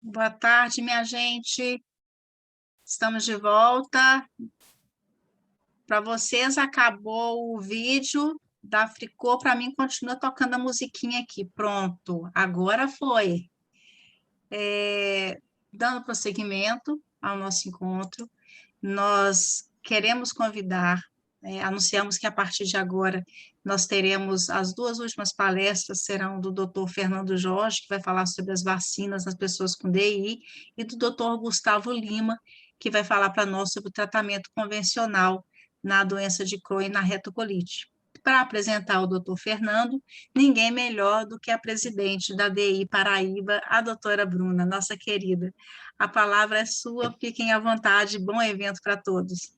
Boa tarde, minha gente. Estamos de volta. Para vocês, acabou o vídeo da Fricô. Para mim, continua tocando a musiquinha aqui. Pronto, agora foi. Dando prosseguimento ao nosso encontro, nós queremos convidar, anunciamos que a partir de agora nós teremos as duas últimas palestras, serão do Dr. Fernando Jorge, que vai falar sobre as vacinas nas pessoas com DI, e do Dr. Gustavo Lima, que vai falar para nós sobre o tratamento convencional na doença de Crohn e na retocolite. Para apresentar o Dr. Fernando, ninguém melhor do que a presidente da DI Paraíba, a doutora Bruna, nossa querida. A palavra é sua, fiquem à vontade, bom evento para todos.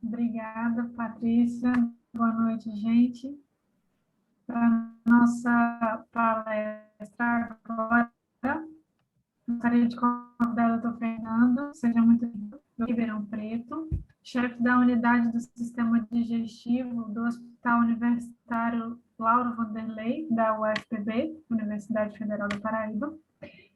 Obrigada, Patrícia. Boa noite, gente. Para nossa palestra agora, gostaria de convidar o Dr. Fernando, seja muito bem-vindo, do Ribeirão Preto, chefe da unidade do sistema digestivo do Hospital Universitário Lauro Vanderlei, da UFPB, Universidade Federal da Paraíba,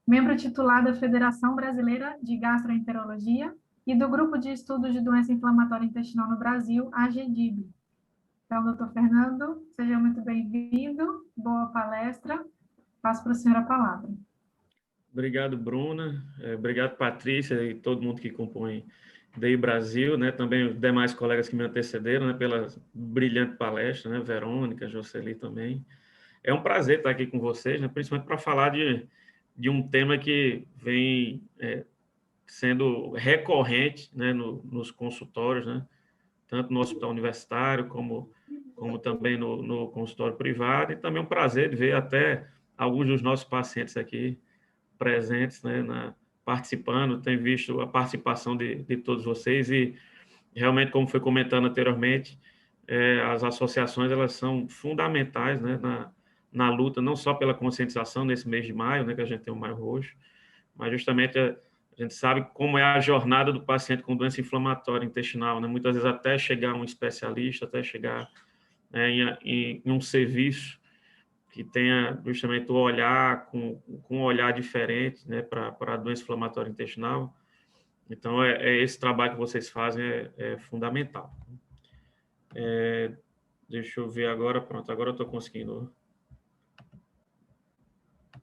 membro titular da Federação Brasileira de Gastroenterologia e do Grupo de Estudos de Doença Inflamatória Intestinal no Brasil, AGDIB. Então, doutor Fernando, seja muito bem-vindo, boa palestra, passo para o senhor a palavra. Obrigado, Bruna, obrigado, Patrícia e todo mundo que compõe DI Brasil, né? Também os demais colegas que me antecederam, né? Pela brilhante palestra, né? Verônica, Jocely também. É um prazer estar aqui com vocês, né? Principalmente para falar de um tema que vem sendo recorrente, né? Nos consultórios, né? Tanto no hospital universitário como também no consultório privado, e também um prazer de ver até alguns dos nossos pacientes aqui presentes, né, participando, tem visto a participação de todos vocês e realmente, como foi comentando anteriormente, as associações elas são fundamentais, né, na luta, não só pela conscientização nesse mês de maio, né, que a gente tem o Maio Roxo, mas justamente a gente sabe como é a jornada do paciente com doença inflamatória intestinal, né, muitas vezes até chegar um especialista, até chegar, né, em um serviço que tenha justamente o olhar, com um olhar diferente, né, para a doença inflamatória intestinal. Então, esse trabalho que vocês fazem é fundamental. Deixa eu ver agora, pronto, agora eu estou conseguindo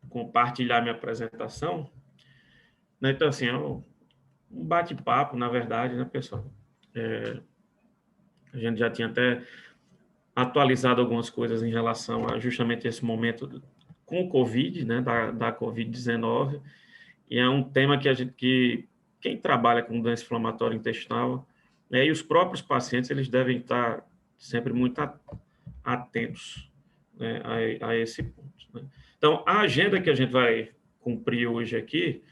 compartilhar minha apresentação. Então, assim, é um bate-papo, na verdade, né, pessoal? A gente já tinha até atualizado algumas coisas em relação a justamente esse momento com o Covid, né, da Covid-19, e é um tema que quem trabalha com doença inflamatória intestinal, né, e os próprios pacientes, eles devem estar sempre muito atentos, né, a esse ponto, né? Então, a agenda que a gente vai cumprir hoje aqui,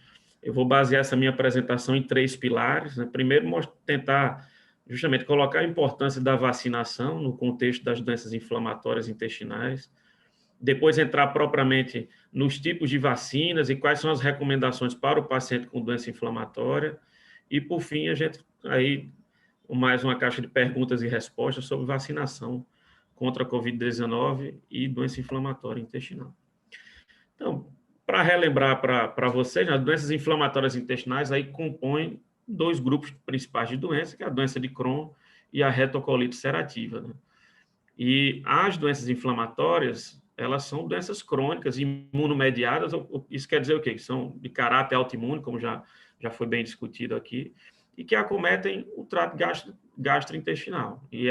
eu vou basear essa minha apresentação em 3 pilares, né? Primeiro, tentar justamente colocar a importância da vacinação no contexto das doenças inflamatórias intestinais, depois entrar propriamente nos tipos de vacinas e quais são as recomendações para o paciente com doença inflamatória, e por fim a gente aí mais uma caixa de perguntas e respostas sobre vacinação contra a Covid-19 e doença inflamatória intestinal. Então, para relembrar para vocês, as doenças inflamatórias intestinais aí compõem 2 grupos principais de doença, que é a doença de Crohn e a retocolite ulcerativa, né? E as doenças inflamatórias, elas são doenças crônicas, imunomediadas, isso quer dizer o quê? Que são de caráter autoimune, como já foi bem discutido aqui, e que acometem o trato gastrointestinal. E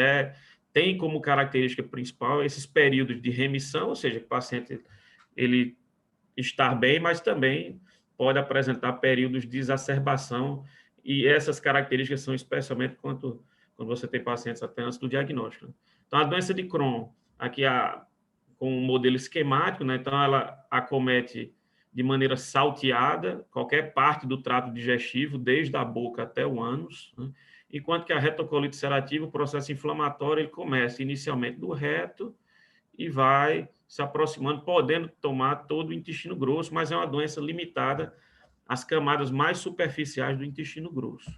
tem como característica principal esses períodos de remissão, ou seja, que o paciente ele estar bem, mas também pode apresentar períodos de exacerbação, e essas características são especialmente quando você tem pacientes até antes do diagnóstico, né? Então, a doença de Crohn, aqui com um modelo esquemático, né? Então, ela acomete de maneira salteada qualquer parte do trato digestivo, desde a boca até o ânus, né? Enquanto que a retocolite ulcerativa, o processo inflamatório, ele começa inicialmente do reto e vai se aproximando, podendo tomar todo o intestino grosso, mas é uma doença limitada às camadas mais superficiais do intestino grosso.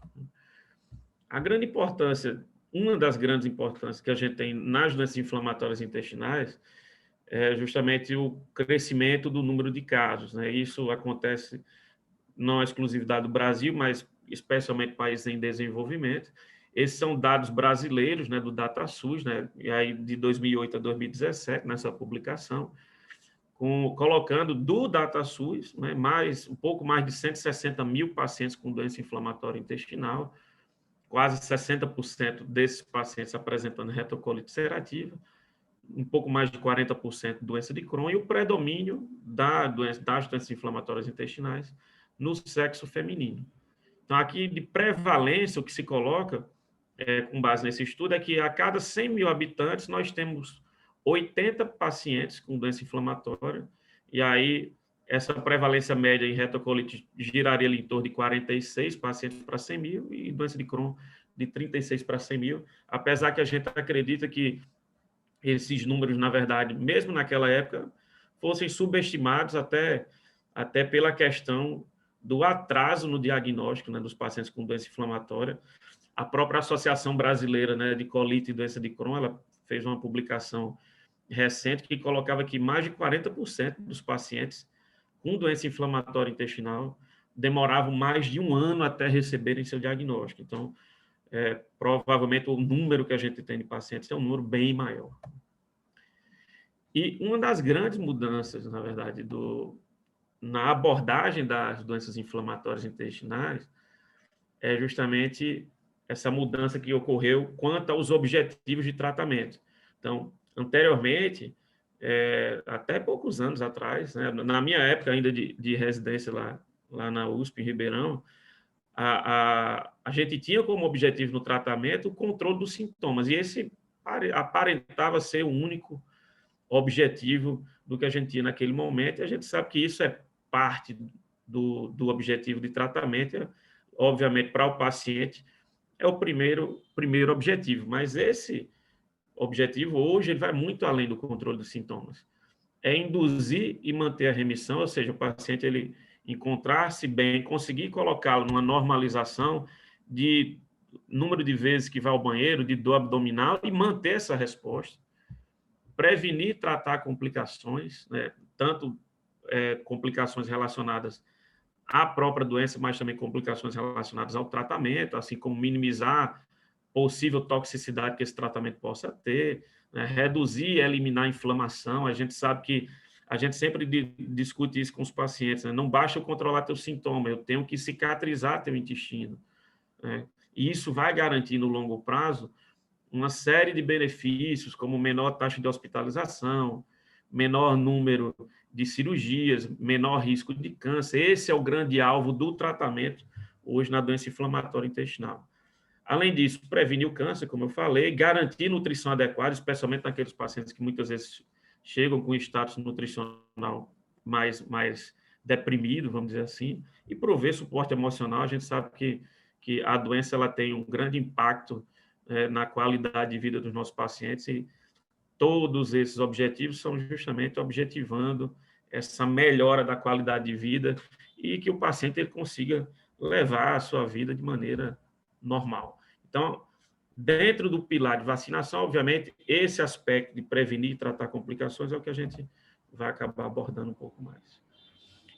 A grande importância, uma das grandes importâncias que a gente tem nas doenças inflamatórias intestinais é justamente o crescimento do número de casos, né? Isso acontece não é exclusividade do Brasil, mas especialmente países em desenvolvimento. Esses são dados brasileiros, né, do DataSUS, né, e aí de 2008 a 2017, nessa publicação, colocando do DataSUS, né, um pouco mais de 160 mil pacientes com doença inflamatória intestinal, quase 60% desses pacientes apresentando retocolite ulcerativa, um pouco mais de 40% doença de Crohn, e o predomínio das doenças inflamatórias intestinais no sexo feminino. Então, aqui de prevalência, o que se coloca, com base nesse estudo, é que a cada 100 mil habitantes nós temos 80 pacientes com doença inflamatória, e aí essa prevalência média em retocolite giraria ali em torno de 46 pacientes para 100 mil, e doença de Crohn de 36 para 100 mil, apesar que a gente acredita que esses números, na verdade, mesmo naquela época, fossem subestimados até pela questão do atraso no diagnóstico, né, dos pacientes com doença inflamatória. A própria Associação Brasileira, né, de Colite e Doença de Crohn, ela fez uma publicação recente que colocava que mais de 40% dos pacientes com doença inflamatória intestinal demoravam mais de 1 ano até receberem seu diagnóstico. Então, provavelmente o número que a gente tem de pacientes é um número bem maior. E uma das grandes mudanças, na verdade, na abordagem das doenças inflamatórias intestinais é justamente essa mudança que ocorreu quanto aos objetivos de tratamento. Então, anteriormente, até poucos anos atrás, né, na minha época ainda de residência lá na USP, em Ribeirão, a gente tinha como objetivo no tratamento o controle dos sintomas, e esse aparentava ser o único objetivo do que a gente tinha naquele momento, e a gente sabe que isso é parte do objetivo de tratamento, obviamente, para o paciente, é o primeiro objetivo, mas esse objetivo hoje ele vai muito além do controle dos sintomas. É induzir e manter a remissão, ou seja, o paciente ele encontrar-se bem, conseguir colocá-lo numa normalização de número de vezes que vai ao banheiro, de dor abdominal, e manter essa resposta. Prevenir e tratar complicações, né, tanto complicações relacionadas à própria doença, mas também complicações relacionadas ao tratamento, assim como minimizar possível toxicidade que esse tratamento possa ter, né, reduzir e eliminar a inflamação. A gente sabe que a gente sempre discute isso com os pacientes, né? Não basta eu controlar teu sintoma, eu tenho que cicatrizar teu intestino, né? E isso vai garantir no longo prazo uma série de benefícios, como menor taxa de hospitalização, menor número de cirurgias, menor risco de câncer. Esse é o grande alvo do tratamento hoje na doença inflamatória intestinal. Além disso, prevenir o câncer, como eu falei, garantir nutrição adequada, especialmente naqueles pacientes que muitas vezes chegam com status nutricional mais deprimido, vamos dizer assim, e prover suporte emocional. A gente sabe que a doença ela tem um grande impacto na qualidade de vida dos nossos pacientes, e todos esses objetivos são justamente objetivando essa melhora da qualidade de vida e que o paciente ele consiga levar a sua vida de maneira normal. Então, dentro do pilar de vacinação, obviamente, esse aspecto de prevenir e tratar complicações é o que a gente vai acabar abordando um pouco mais.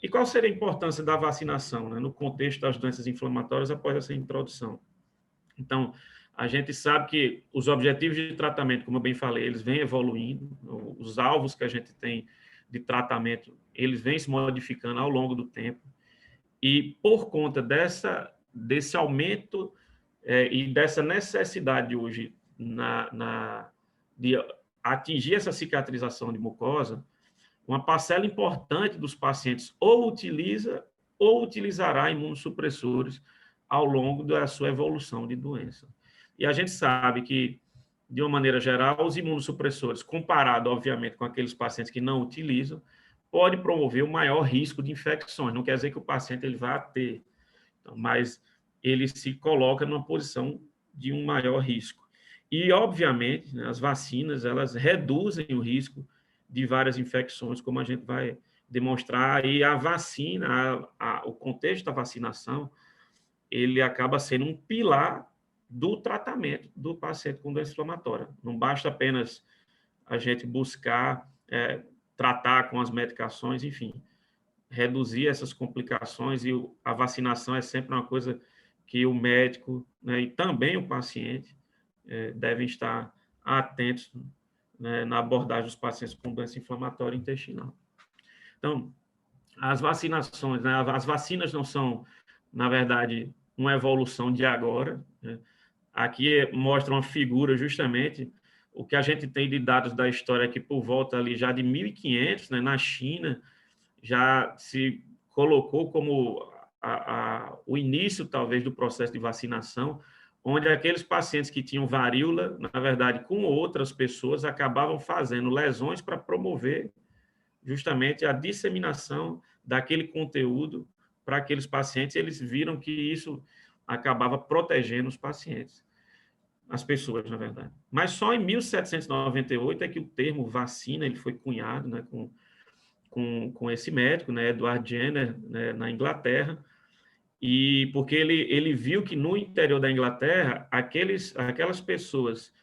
E qual seria a importância da vacinação, né, no contexto das doenças inflamatórias após essa introdução? Então, a gente sabe que os objetivos de tratamento, como eu bem falei, eles vêm evoluindo, os alvos que a gente tem de tratamento, eles vêm se modificando ao longo do tempo, e por conta desse aumento e dessa necessidade hoje de atingir essa cicatrização de mucosa, uma parcela importante dos pacientes ou utiliza ou utilizará imunossupressores ao longo da sua evolução de doença. E a gente sabe que, de uma maneira geral, os imunossupressores, comparado, obviamente, com aqueles pacientes que não utilizam, pode promover um maior risco de infecções. Não quer dizer que o paciente ele vá ter, mas ele se coloca numa posição de um maior risco. E, obviamente, as vacinas, elas reduzem o risco de várias infecções, como a gente vai demonstrar, e a vacina, o contexto da vacinação, ele acaba sendo um pilar do tratamento do paciente com doença inflamatória. Não basta apenas a gente buscar tratar com as medicações, enfim, reduzir essas complicações, e a vacinação é sempre uma coisa que o médico, né, e também o paciente devem estar atentos, né, na abordagem dos pacientes com doença inflamatória intestinal. Então, as vacinações, né, as vacinas não são, na verdade, uma evolução de agora, né? Aqui mostra uma figura, justamente, o que a gente tem de dados da história aqui por volta ali já de 1500, né, na China, já se colocou como o início, talvez, do processo de vacinação, onde aqueles pacientes que tinham varíola, na verdade, com outras pessoas, acabavam fazendo lesões para promover justamente a disseminação daquele conteúdo para aqueles pacientes. Eles viram que isso acabava protegendo os pacientes, as pessoas, na verdade. Mas só em 1798 é que o termo vacina ele foi cunhado, né, com esse médico, né, Edward Jenner, né, na Inglaterra, e porque ele viu que no interior da Inglaterra, aquelas pessoas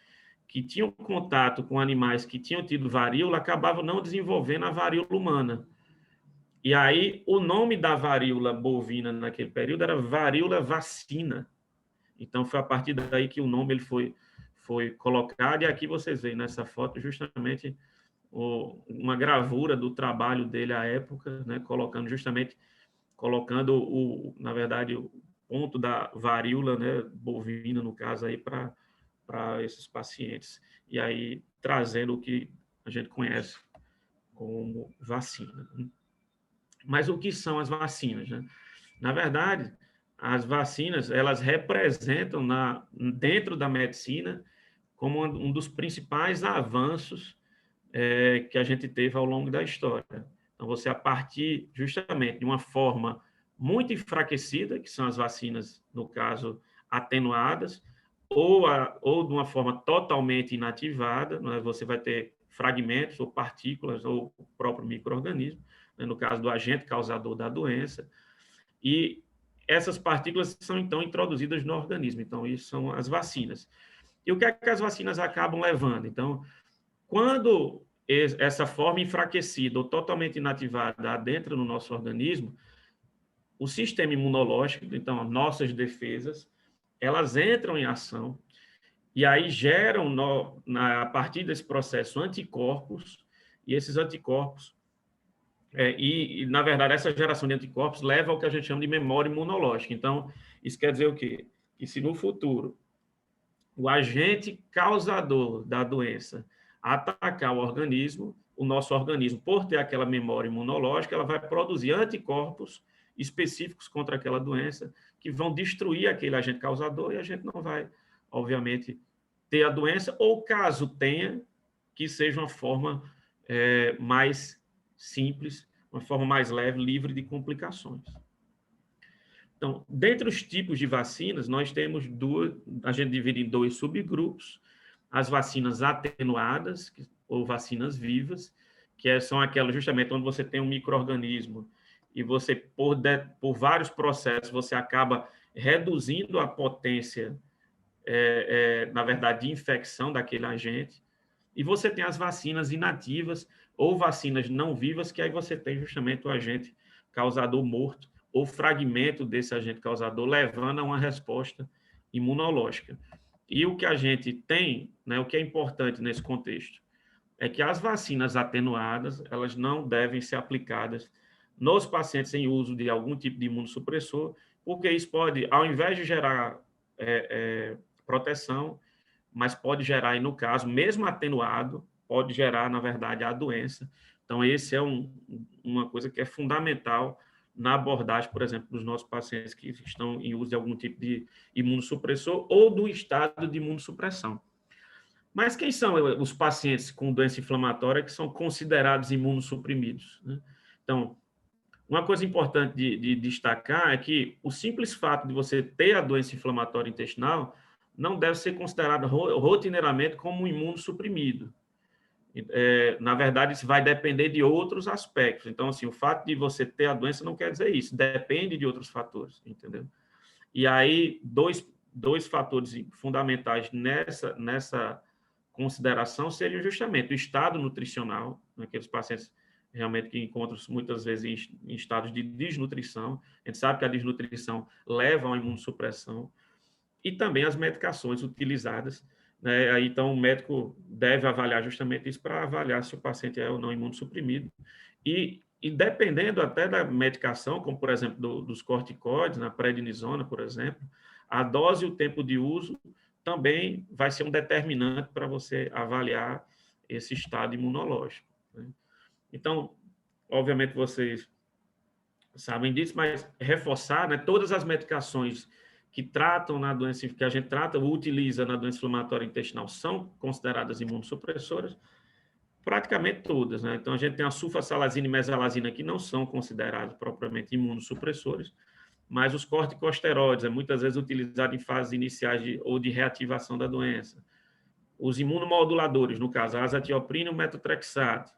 que tinham contato com animais que tinham tido varíola acabavam não desenvolvendo a varíola humana. E aí, o nome da varíola bovina naquele período era varíola vacina. Então, foi a partir daí que o nome ele foi colocado, e aqui vocês veem nessa foto justamente uma gravura do trabalho dele à época, né, colocando na verdade, o ponto da varíola, né, bovina, no caso, aí para esses pacientes, e aí trazendo o que a gente conhece como vacina. Mas o que são as vacinas, né? Na verdade, as vacinas, elas representam dentro da medicina como um dos principais avanços que a gente teve ao longo da história. Então, você, a partir justamente de uma forma muito enfraquecida, que são as vacinas, no caso, atenuadas, ou de uma forma totalmente inativada, né? Você vai ter fragmentos ou partículas, ou o próprio micro-organismo, né? No caso do agente causador da doença, e essas partículas são, então, introduzidas no organismo. Então, isso são as vacinas. E o que é que as vacinas acabam levando? Então, quando essa forma enfraquecida ou totalmente inativada adentra no nosso organismo, o sistema imunológico, então, as nossas defesas, elas entram em ação e aí geram, a partir desse processo, anticorpos, e esses anticorpos, na verdade, essa geração de anticorpos leva ao que a gente chama de memória imunológica. Então, isso quer dizer o quê? Que se no futuro o agente causador da doença atacar o organismo, o nosso organismo, por ter aquela memória imunológica, ela vai produzir anticorpos específicos contra aquela doença, que vão destruir aquele agente causador, e a gente não vai, obviamente, ter a doença, ou caso tenha, que seja uma forma mais simples, uma forma mais leve, livre de complicações. Então, dentre os tipos de vacinas, nós temos a gente divide em dois subgrupos: as vacinas atenuadas, ou vacinas vivas, que são aquelas justamente onde você tem um micro-organismo e você, por vários processos, você acaba reduzindo a potência, na verdade, de infecção daquele agente. E você tem as vacinas inativas ou vacinas não vivas, que aí você tem justamente o agente causador morto, ou fragmento desse agente causador, levando a uma resposta imunológica. E o que a gente tem, né, o que é importante nesse contexto, é que as vacinas atenuadas, elas não devem ser aplicadas nos pacientes em uso de algum tipo de imunossupressor, porque isso pode, ao invés de gerar proteção, mas pode gerar, e no caso, mesmo atenuado, pode gerar, na verdade, a doença. Então, esse é uma coisa que é fundamental na abordagem, por exemplo, dos nossos pacientes que estão em uso de algum tipo de imunossupressor ou do estado de imunossupressão. Mas quem são os pacientes com doença inflamatória que são considerados imunossuprimidos, né? Então, uma coisa importante de destacar é que o simples fato de você ter a doença inflamatória intestinal não deve ser considerado rotineiramente como um imunossuprimido. Na verdade, isso vai depender de outros aspectos. Então, assim, o fato de você ter a doença não quer dizer isso, depende de outros fatores, entendeu? E aí, dois fatores fundamentais nessa consideração seriam justamente o estado nutricional, aqueles pacientes realmente que encontram-se muitas vezes em estados de desnutrição. A gente sabe que a desnutrição leva a uma imunossupressão, e também as medicações utilizadas, né? Aí, então, o médico deve avaliar justamente isso para avaliar se o paciente é ou não imunossuprimido. E dependendo até da medicação, como, por exemplo, dos corticoides, na prednisona, por exemplo, a dose e o tempo de uso também vai ser um determinante para você avaliar esse estado imunológico, né? Então, obviamente, vocês sabem disso, mas reforçar, né, todas as medicações que tratam na doença, que a gente trata ou utiliza na doença inflamatória intestinal são consideradas imunossupressoras, praticamente todas, né? Então, a gente tem a sulfasalazina e mesalazina que não são considerados propriamente imunossupressores, mas os corticosteroides é muitas vezes utilizado em fases iniciais ou de reativação da doença. Os imunomoduladores, no caso, a azatioprina e o metotrexato,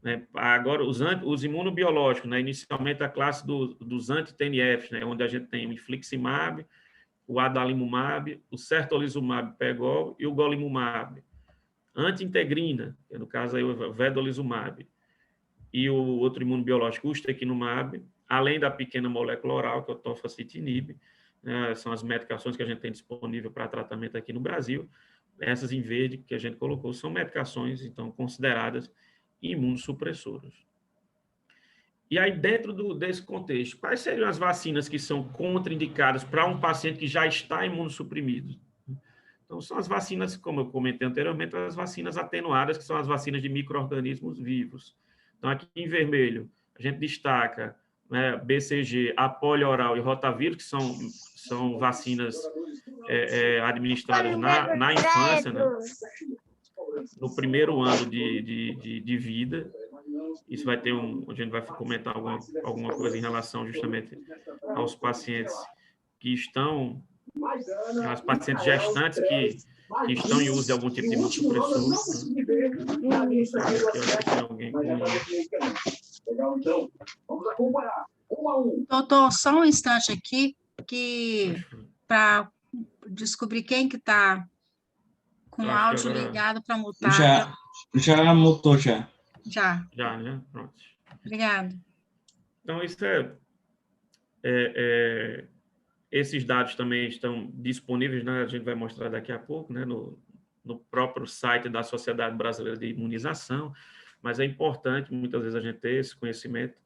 né? Agora, os imunobiológicos, né? Inicialmente a classe dos anti-TNFs, né? Onde a gente tem o infliximab, o adalimumab, o certolizumab pegol e o golimumab. Anti-integrina, que no caso aí o vedolizumab, e o outro imunobiológico, o ustekinumab, além da pequena molécula oral, que é o tofacitinib, né? São as medicações que a gente tem disponível para tratamento aqui no Brasil. Essas em verde que a gente colocou são medicações, então, consideradas imunossupressoras. E aí, dentro desse contexto, quais seriam as vacinas que são contraindicadas para um paciente que já está imunossuprimido? Então, são as vacinas, como eu comentei anteriormente, as vacinas atenuadas, que são as vacinas de micro-organismos vivos. Então, aqui em vermelho, a gente destaca, né, BCG, a polioral e rotavírus, que são vacinas administradas na infância, né, no primeiro ano de vida. Isso vai ter a gente vai comentar alguma coisa em relação justamente aos pacientes que estão, as pacientes gestantes que estão em uso de algum tipo de imunossupressor. Doutor, só um instante aqui, para descobrir quem que está com o áudio ligado para mutar. Já mutou, já. Já, né? Pronto. Obrigada. Então, isso esses dados também estão disponíveis, né? A gente vai mostrar daqui a pouco, né? No próprio site da Sociedade Brasileira de Imunização, mas é importante, muitas vezes, a gente ter esse conhecimento,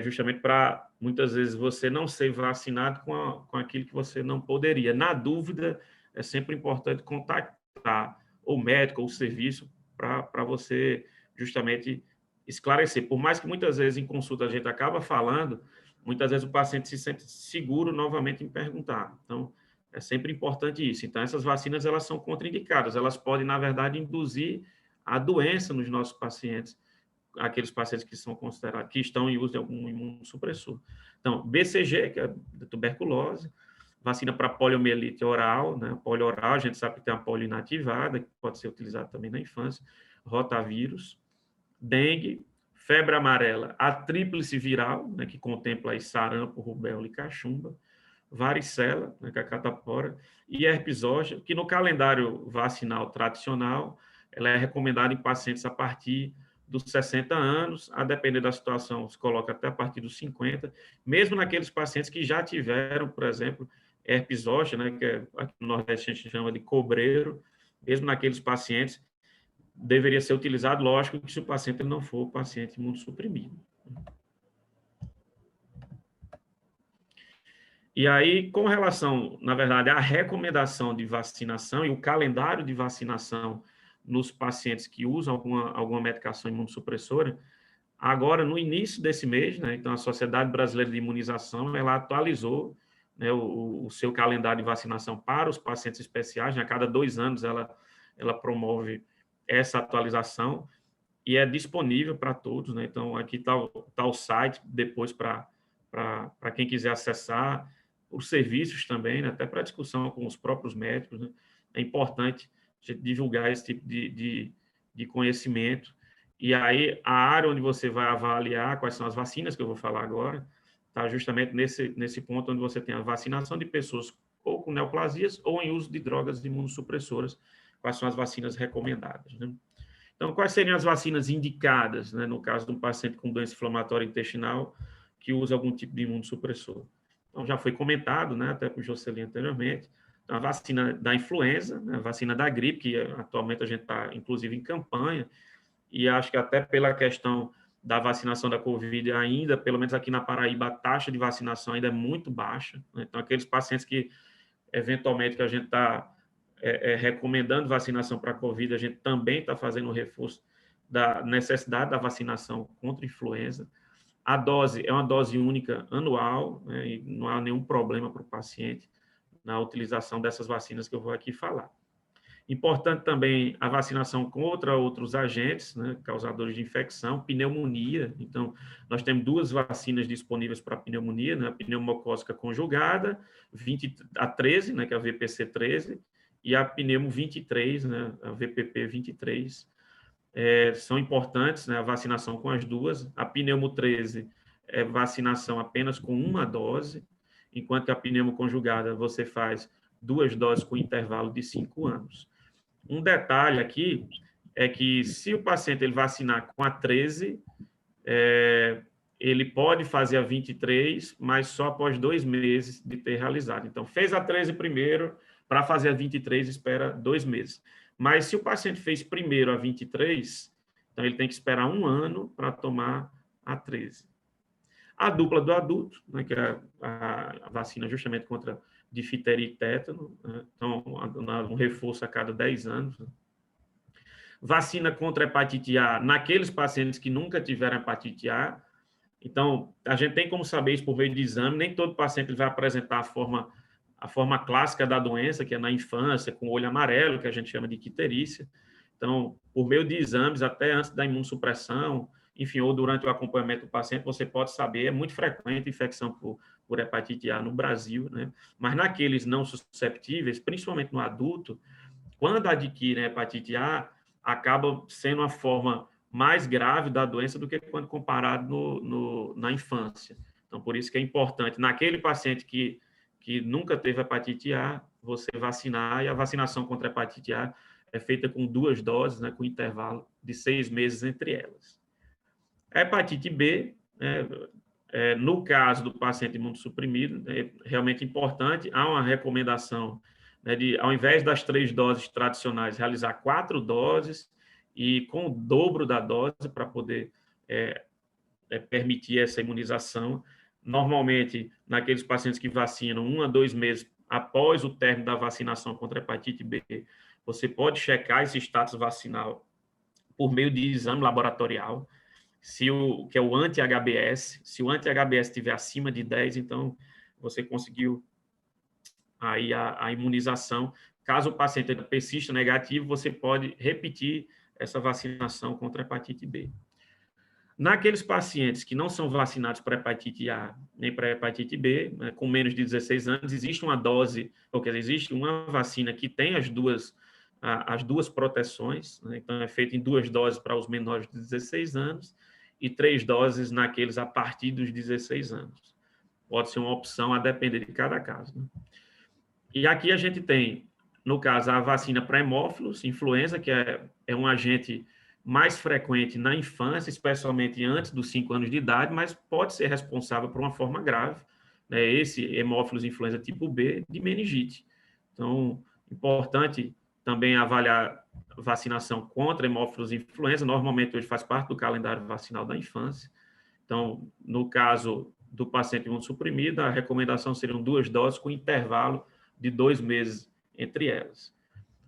justamente para, muitas vezes, você não ser vacinado com aquilo que você não poderia. Na dúvida, é sempre importante contactar o médico ou o serviço para você justamente esclarecer. Por mais que muitas vezes em consulta a gente acaba falando, muitas vezes o paciente se sente seguro novamente em perguntar. Então, é sempre importante isso. Então, essas vacinas, elas são contraindicadas. Elas podem, na verdade, induzir a doença nos nossos pacientes, aqueles pacientes que são considerados, que estão em uso de algum imunossupressor. Então, BCG, que é a tuberculose, vacina para poliomielite oral, né? Polio oral, a gente sabe que tem a polio inativada, que pode ser utilizada também na infância, rotavírus, dengue, febre amarela, a tríplice viral, né, que contempla aí sarampo, rubéola e cachumba, varicela, né, que é a catapora, e herpes zoster, que no calendário vacinal tradicional, ela é recomendada em pacientes a partir dos 60 anos, a depender da situação, se coloca até a partir dos 50, mesmo naqueles pacientes que já tiveram, por exemplo, herpes zoster, né, que aqui no Nordeste a gente chama de cobreiro, mesmo naqueles pacientes, deveria ser utilizado, lógico, que se o paciente não for paciente imunossuprimido. E aí, com relação, na verdade, à recomendação de vacinação e o calendário de vacinação nos pacientes que usam alguma medicação imunossupressora, agora, no início desse mês, né, então a Sociedade Brasileira de Imunização, ela atualizou, né, o seu calendário de vacinação para os pacientes especiais, né, a cada 2 anos ela promove essa atualização e é disponível para todos, né? Então, aqui está o site, depois para quem quiser acessar, os serviços também, né? Até para discussão com os próprios médicos, né? É importante a gente divulgar esse tipo de conhecimento. E aí, a área onde você vai avaliar quais são as vacinas, que eu vou falar agora, está justamente nesse ponto onde você tem a vacinação de pessoas ou com neoplasias ou em uso de drogas imunossupressoras, quais são as vacinas recomendadas, né? Então, quais seriam as vacinas indicadas, né, no caso de um paciente com doença inflamatória intestinal que usa algum tipo de imunossupressor? Então, já foi comentado, né, até por Jocelyn anteriormente, a vacina da influenza, né, a vacina da gripe, que atualmente a gente está, inclusive, em campanha, e acho que até pela questão da vacinação da Covid ainda, pelo menos aqui na Paraíba, a taxa de vacinação ainda é muito baixa, né? Então, aqueles pacientes que, eventualmente, que a gente está recomendando vacinação para a Covid, a gente também está fazendo o reforço da necessidade da vacinação contra a influenza. A dose é uma dose única anual, né, e não há nenhum problema para o paciente na utilização dessas vacinas que eu vou aqui falar. Importante também a vacinação contra outros agentes, né, causadores de infecção, pneumonia. Então, nós temos 2 vacinas disponíveis para pneumonia, né, a pneumocócica conjugada, 20 a 13, né, que é a VPC-13, e a pneumo 23, né, a VPP 23. São importantes, né, a vacinação com as duas. A pneumo 13 é vacinação apenas com uma dose, enquanto que a pneumo conjugada você faz 2 doses com intervalo de 5 anos. Um detalhe aqui é que se o paciente ele vacinar com a 13, ele pode fazer a 23, mas só após 2 meses de ter realizado. Então, fez a 13 primeiro, para fazer a 23, espera 2 meses. Mas se o paciente fez primeiro a 23, então ele tem que esperar 1 ano para tomar a 13. A dupla do adulto, né, que é a vacina justamente contra difteria e tétano, né, então um reforço a cada 10 anos. Né. Vacina contra hepatite A naqueles pacientes que nunca tiveram hepatite A. Então, a gente tem como saber isso por meio de exame, nem todo paciente vai apresentar a forma clássica da doença, que é na infância, com olho amarelo, que a gente chama de icterícia. Então, por meio de exames, até antes da imunossupressão, enfim, ou durante o acompanhamento do paciente, você pode saber, é muito frequente a infecção por hepatite A no Brasil, né? Mas naqueles não susceptíveis, principalmente no adulto, quando adquirem hepatite A, acaba sendo uma forma mais grave da doença do que quando comparado na infância. Então, por isso que é importante, naquele paciente que nunca teve hepatite A, você vacinar, e a vacinação contra a hepatite A é feita com 2 doses, né, com intervalo de 6 meses entre elas. A hepatite B, no caso do paciente imunossuprimido, é realmente importante, há uma recomendação, né, de, ao invés das 3 doses tradicionais, realizar 4 doses, e com o dobro da dose para poder permitir essa imunização. Normalmente, naqueles pacientes que vacinam 1 a 2 meses após o término da vacinação contra a hepatite B, você pode checar esse status vacinal por meio de exame laboratorial, que é o anti-HBS. Se o anti-HBS estiver acima de 10, então você conseguiu aí a imunização. Caso o paciente persista negativo, você pode repetir essa vacinação contra a hepatite B. Naqueles pacientes que não são vacinados para hepatite A nem para hepatite B, né, com menos de 16 anos, existe uma dose, ou quer dizer, existe uma vacina que tem as duas proteções, né, então é feita em 2 doses para os menores de 16 anos e 3 doses naqueles a partir dos 16 anos. Pode ser uma opção a depender de cada caso. Né? E aqui a gente tem, no caso, a vacina para hemófilos, influenza, que é um agente mais frequente na infância, especialmente antes dos 5 anos de idade, mas pode ser responsável por uma forma grave, né, esse hemófilos influenza tipo B, de meningite. Então, importante também avaliar vacinação contra hemófilos influenza, normalmente hoje faz parte do calendário vacinal da infância. Então, no caso do paciente imunossuprimido, a recomendação seriam 2 doses com intervalo de 2 meses entre elas.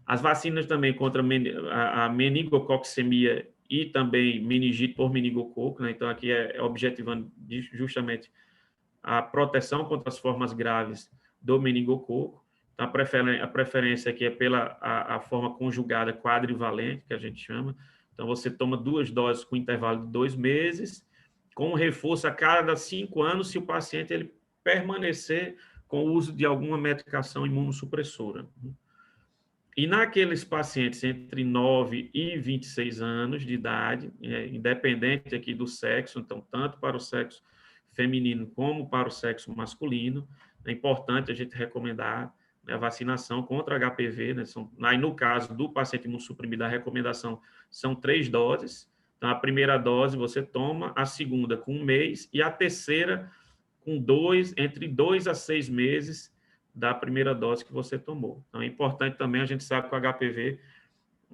As vacinas também contra a meningococcemia e também meningite por meningococo, né? Então, aqui é objetivando justamente a proteção contra as formas graves do meningococo. Então, a preferência aqui é pela a forma conjugada quadrivalente, que a gente chama. Então, você toma 2 doses com intervalo de 2 meses, com reforço a cada 5 anos, se o paciente ele permanecer com o uso de alguma medicação imunossupressora. E naqueles pacientes entre 9 e 26 anos de idade, independente aqui do sexo, então, tanto para o sexo feminino como para o sexo masculino, é importante a gente recomendar né, a vacinação contra HPV, né, aí no caso do paciente imunossuprimido, a recomendação são 3 doses. Então, a primeira dose você toma, a segunda com 1 mês e a terceira com entre 2 a 6 meses da primeira dose que você tomou. Então, é importante também, a gente sabe que o HPV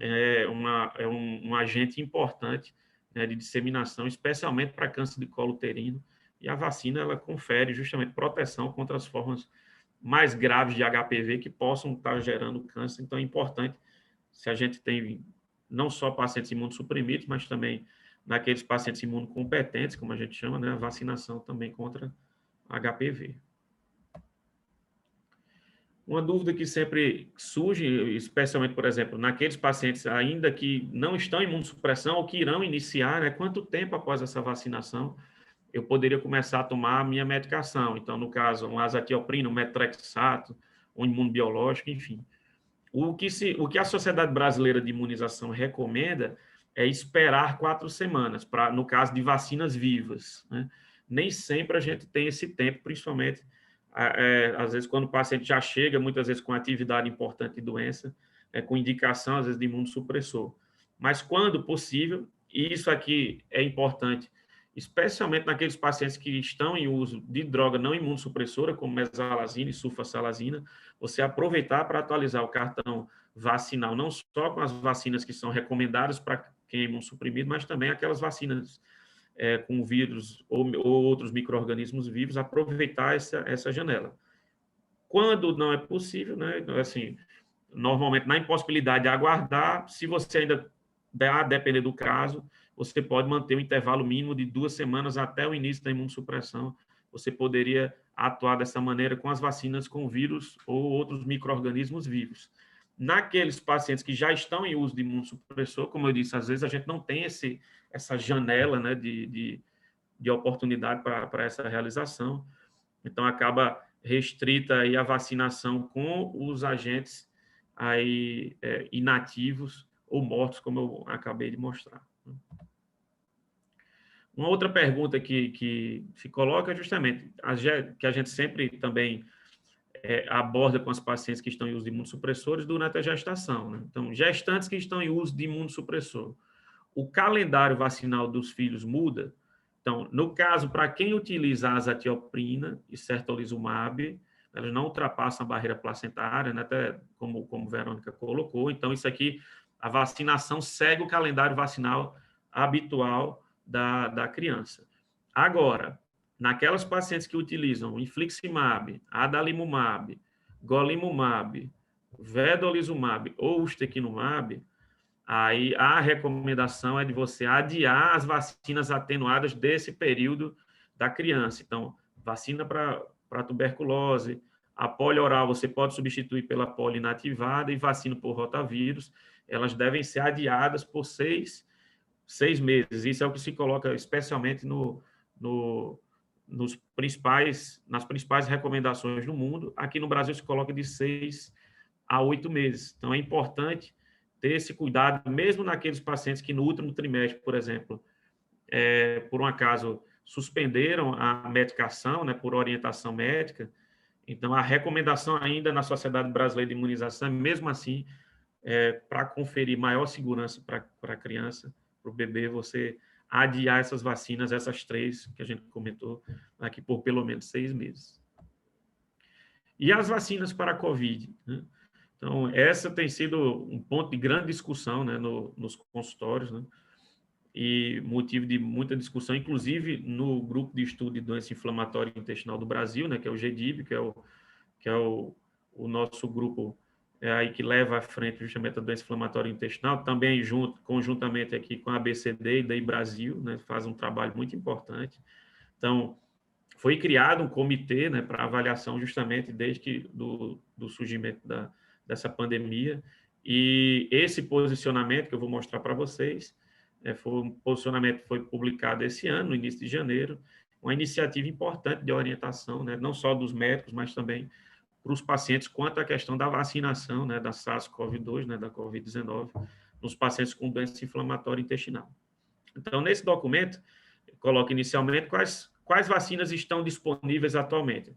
é um agente importante, né, de disseminação, especialmente para câncer de colo uterino, e a vacina ela confere justamente proteção contra as formas mais graves de HPV que possam estar gerando câncer. Então, é importante, se a gente tem não só pacientes imunossuprimidos, mas também naqueles pacientes imunocompetentes, como a gente chama, né, a vacinação também contra HPV. Uma dúvida que sempre surge, especialmente, por exemplo, naqueles pacientes ainda que não estão em imunossupressão ou que irão iniciar, né, quanto tempo após essa vacinação eu poderia começar a tomar a minha medicação? Então, no caso, um azatioprina, um metrexato, um imunobiológico, enfim. O que a Sociedade Brasileira de Imunização recomenda é esperar 4 semanas, no caso de vacinas vivas, né? Nem sempre a gente tem esse tempo, principalmente, às vezes, quando o paciente já chega, muitas vezes com atividade importante de doença, com indicação, às vezes, de imunossupressor. Mas, quando possível, e isso aqui é importante, especialmente naqueles pacientes que estão em uso de droga não imunossupressora, como mesalazina e sulfasalazina, você aproveitar para atualizar o cartão vacinal, não só com as vacinas que são recomendadas para quem é imunossuprimido, mas também aquelas vacinas com vírus ou outros micro-organismos vivos, aproveitar essa janela. Quando não é possível, né, assim, normalmente, na impossibilidade de aguardar, se você ainda depender do caso, você pode manter um intervalo mínimo de 2 semanas até o início da imunossupressão. Você poderia atuar dessa maneira com as vacinas com vírus ou outros micro-organismos vivos. Naqueles pacientes que já estão em uso de imunossupressor, como eu disse, às vezes a gente não tem essa janela, né, de oportunidade para essa realização. Então, acaba restrita aí a vacinação com os agentes aí, inativos ou mortos, como eu acabei de mostrar. Uma outra pergunta que se coloca é justamente, que a gente sempre também aborda com as pacientes que estão em uso de imunossupressores durante a gestação, né? Então, gestantes que estão em uso de imunossupressor, o calendário vacinal dos filhos muda? Então, no caso, para quem utiliza a azatioprina e certolizumab, elas não ultrapassam a barreira placentária, né? Até como Verônica colocou. Então, isso aqui, a vacinação segue o calendário vacinal habitual da criança. Agora, naquelas pacientes que utilizam infliximab, adalimumab, golimumab, vedolizumab ou ustekinumab, aí a recomendação é de você adiar as vacinas atenuadas desse período da criança. Então, vacina para tuberculose, a polio oral você pode substituir pela polio inativada e vacina por rotavírus, elas devem ser adiadas por 6 meses. Isso é o que se coloca especialmente nas principais recomendações no mundo. Aqui no Brasil se coloca de 6 a 8 meses. Então, é importante ter esse cuidado, mesmo naqueles pacientes que no último trimestre, por exemplo, por um acaso, suspenderam a medicação, né, por orientação médica. Então, a recomendação ainda na Sociedade Brasileira de Imunização, mesmo assim, para conferir maior segurança para a criança, para o bebê, você adiar essas vacinas, essas 3 que a gente comentou aqui, por pelo menos 6 meses. E as vacinas para a COVID, né? Então, essa tem sido um ponto de grande discussão, né, nos consultórios, né, e motivo de muita discussão, inclusive no grupo de estudo de doença inflamatória intestinal do Brasil, né, que é o GDIB, que é o nosso grupo aí que leva à frente justamente a doença inflamatória intestinal, também conjuntamente aqui com a ABCD e daí Brasil, né, faz um trabalho muito importante. Então, foi criado um comitê, né, para avaliação justamente desde do surgimento dessa pandemia, e esse posicionamento que eu vou mostrar para vocês, foi publicado esse ano, no início de janeiro, uma iniciativa importante de orientação, né, não só dos médicos, mas também para os pacientes quanto à questão da vacinação, né, da SARS-CoV-2, né, da COVID-19, nos pacientes com doença inflamatória intestinal. Então, nesse documento, coloca inicialmente quais vacinas estão disponíveis atualmente.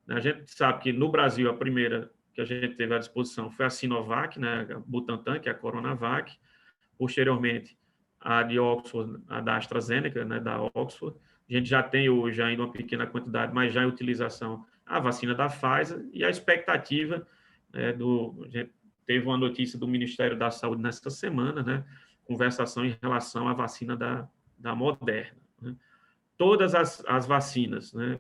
A gente sabe que no Brasil a primeira que a gente teve à disposição foi a Sinovac, né, a Butantan, que é a Coronavac, posteriormente a de Oxford, a da AstraZeneca, né, da Oxford. A gente já tem hoje ainda uma pequena quantidade, mas já em utilização a vacina da Pfizer e a expectativa a gente teve uma notícia do Ministério da Saúde nesta semana, né, conversação em relação à vacina da Moderna. Né. Todas as vacinas, né,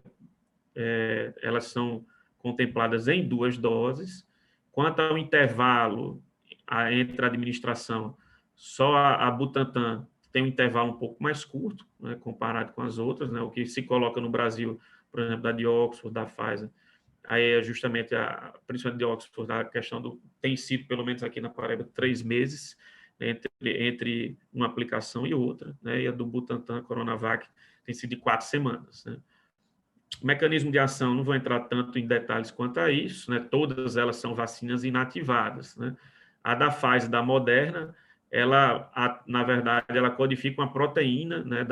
elas são contempladas em 2 doses. Quanto ao intervalo entre a administração, só a Butantan tem um intervalo um pouco mais curto, né, comparado com as outras, né, o que se coloca no Brasil, por exemplo, da de Oxford, da Pfizer, aí é justamente, principalmente de Oxford, a questão tem sido, pelo menos aqui na Paraíba, 3 meses entre uma aplicação e outra, né, e a do Butantan, Coronavac, tem sido de 4 semanas, né. O mecanismo de ação, não vou entrar tanto em detalhes quanto a isso, né? Todas elas são vacinas inativadas, né? A da Pfizer, da Moderna, na verdade, ela codifica uma proteína, né,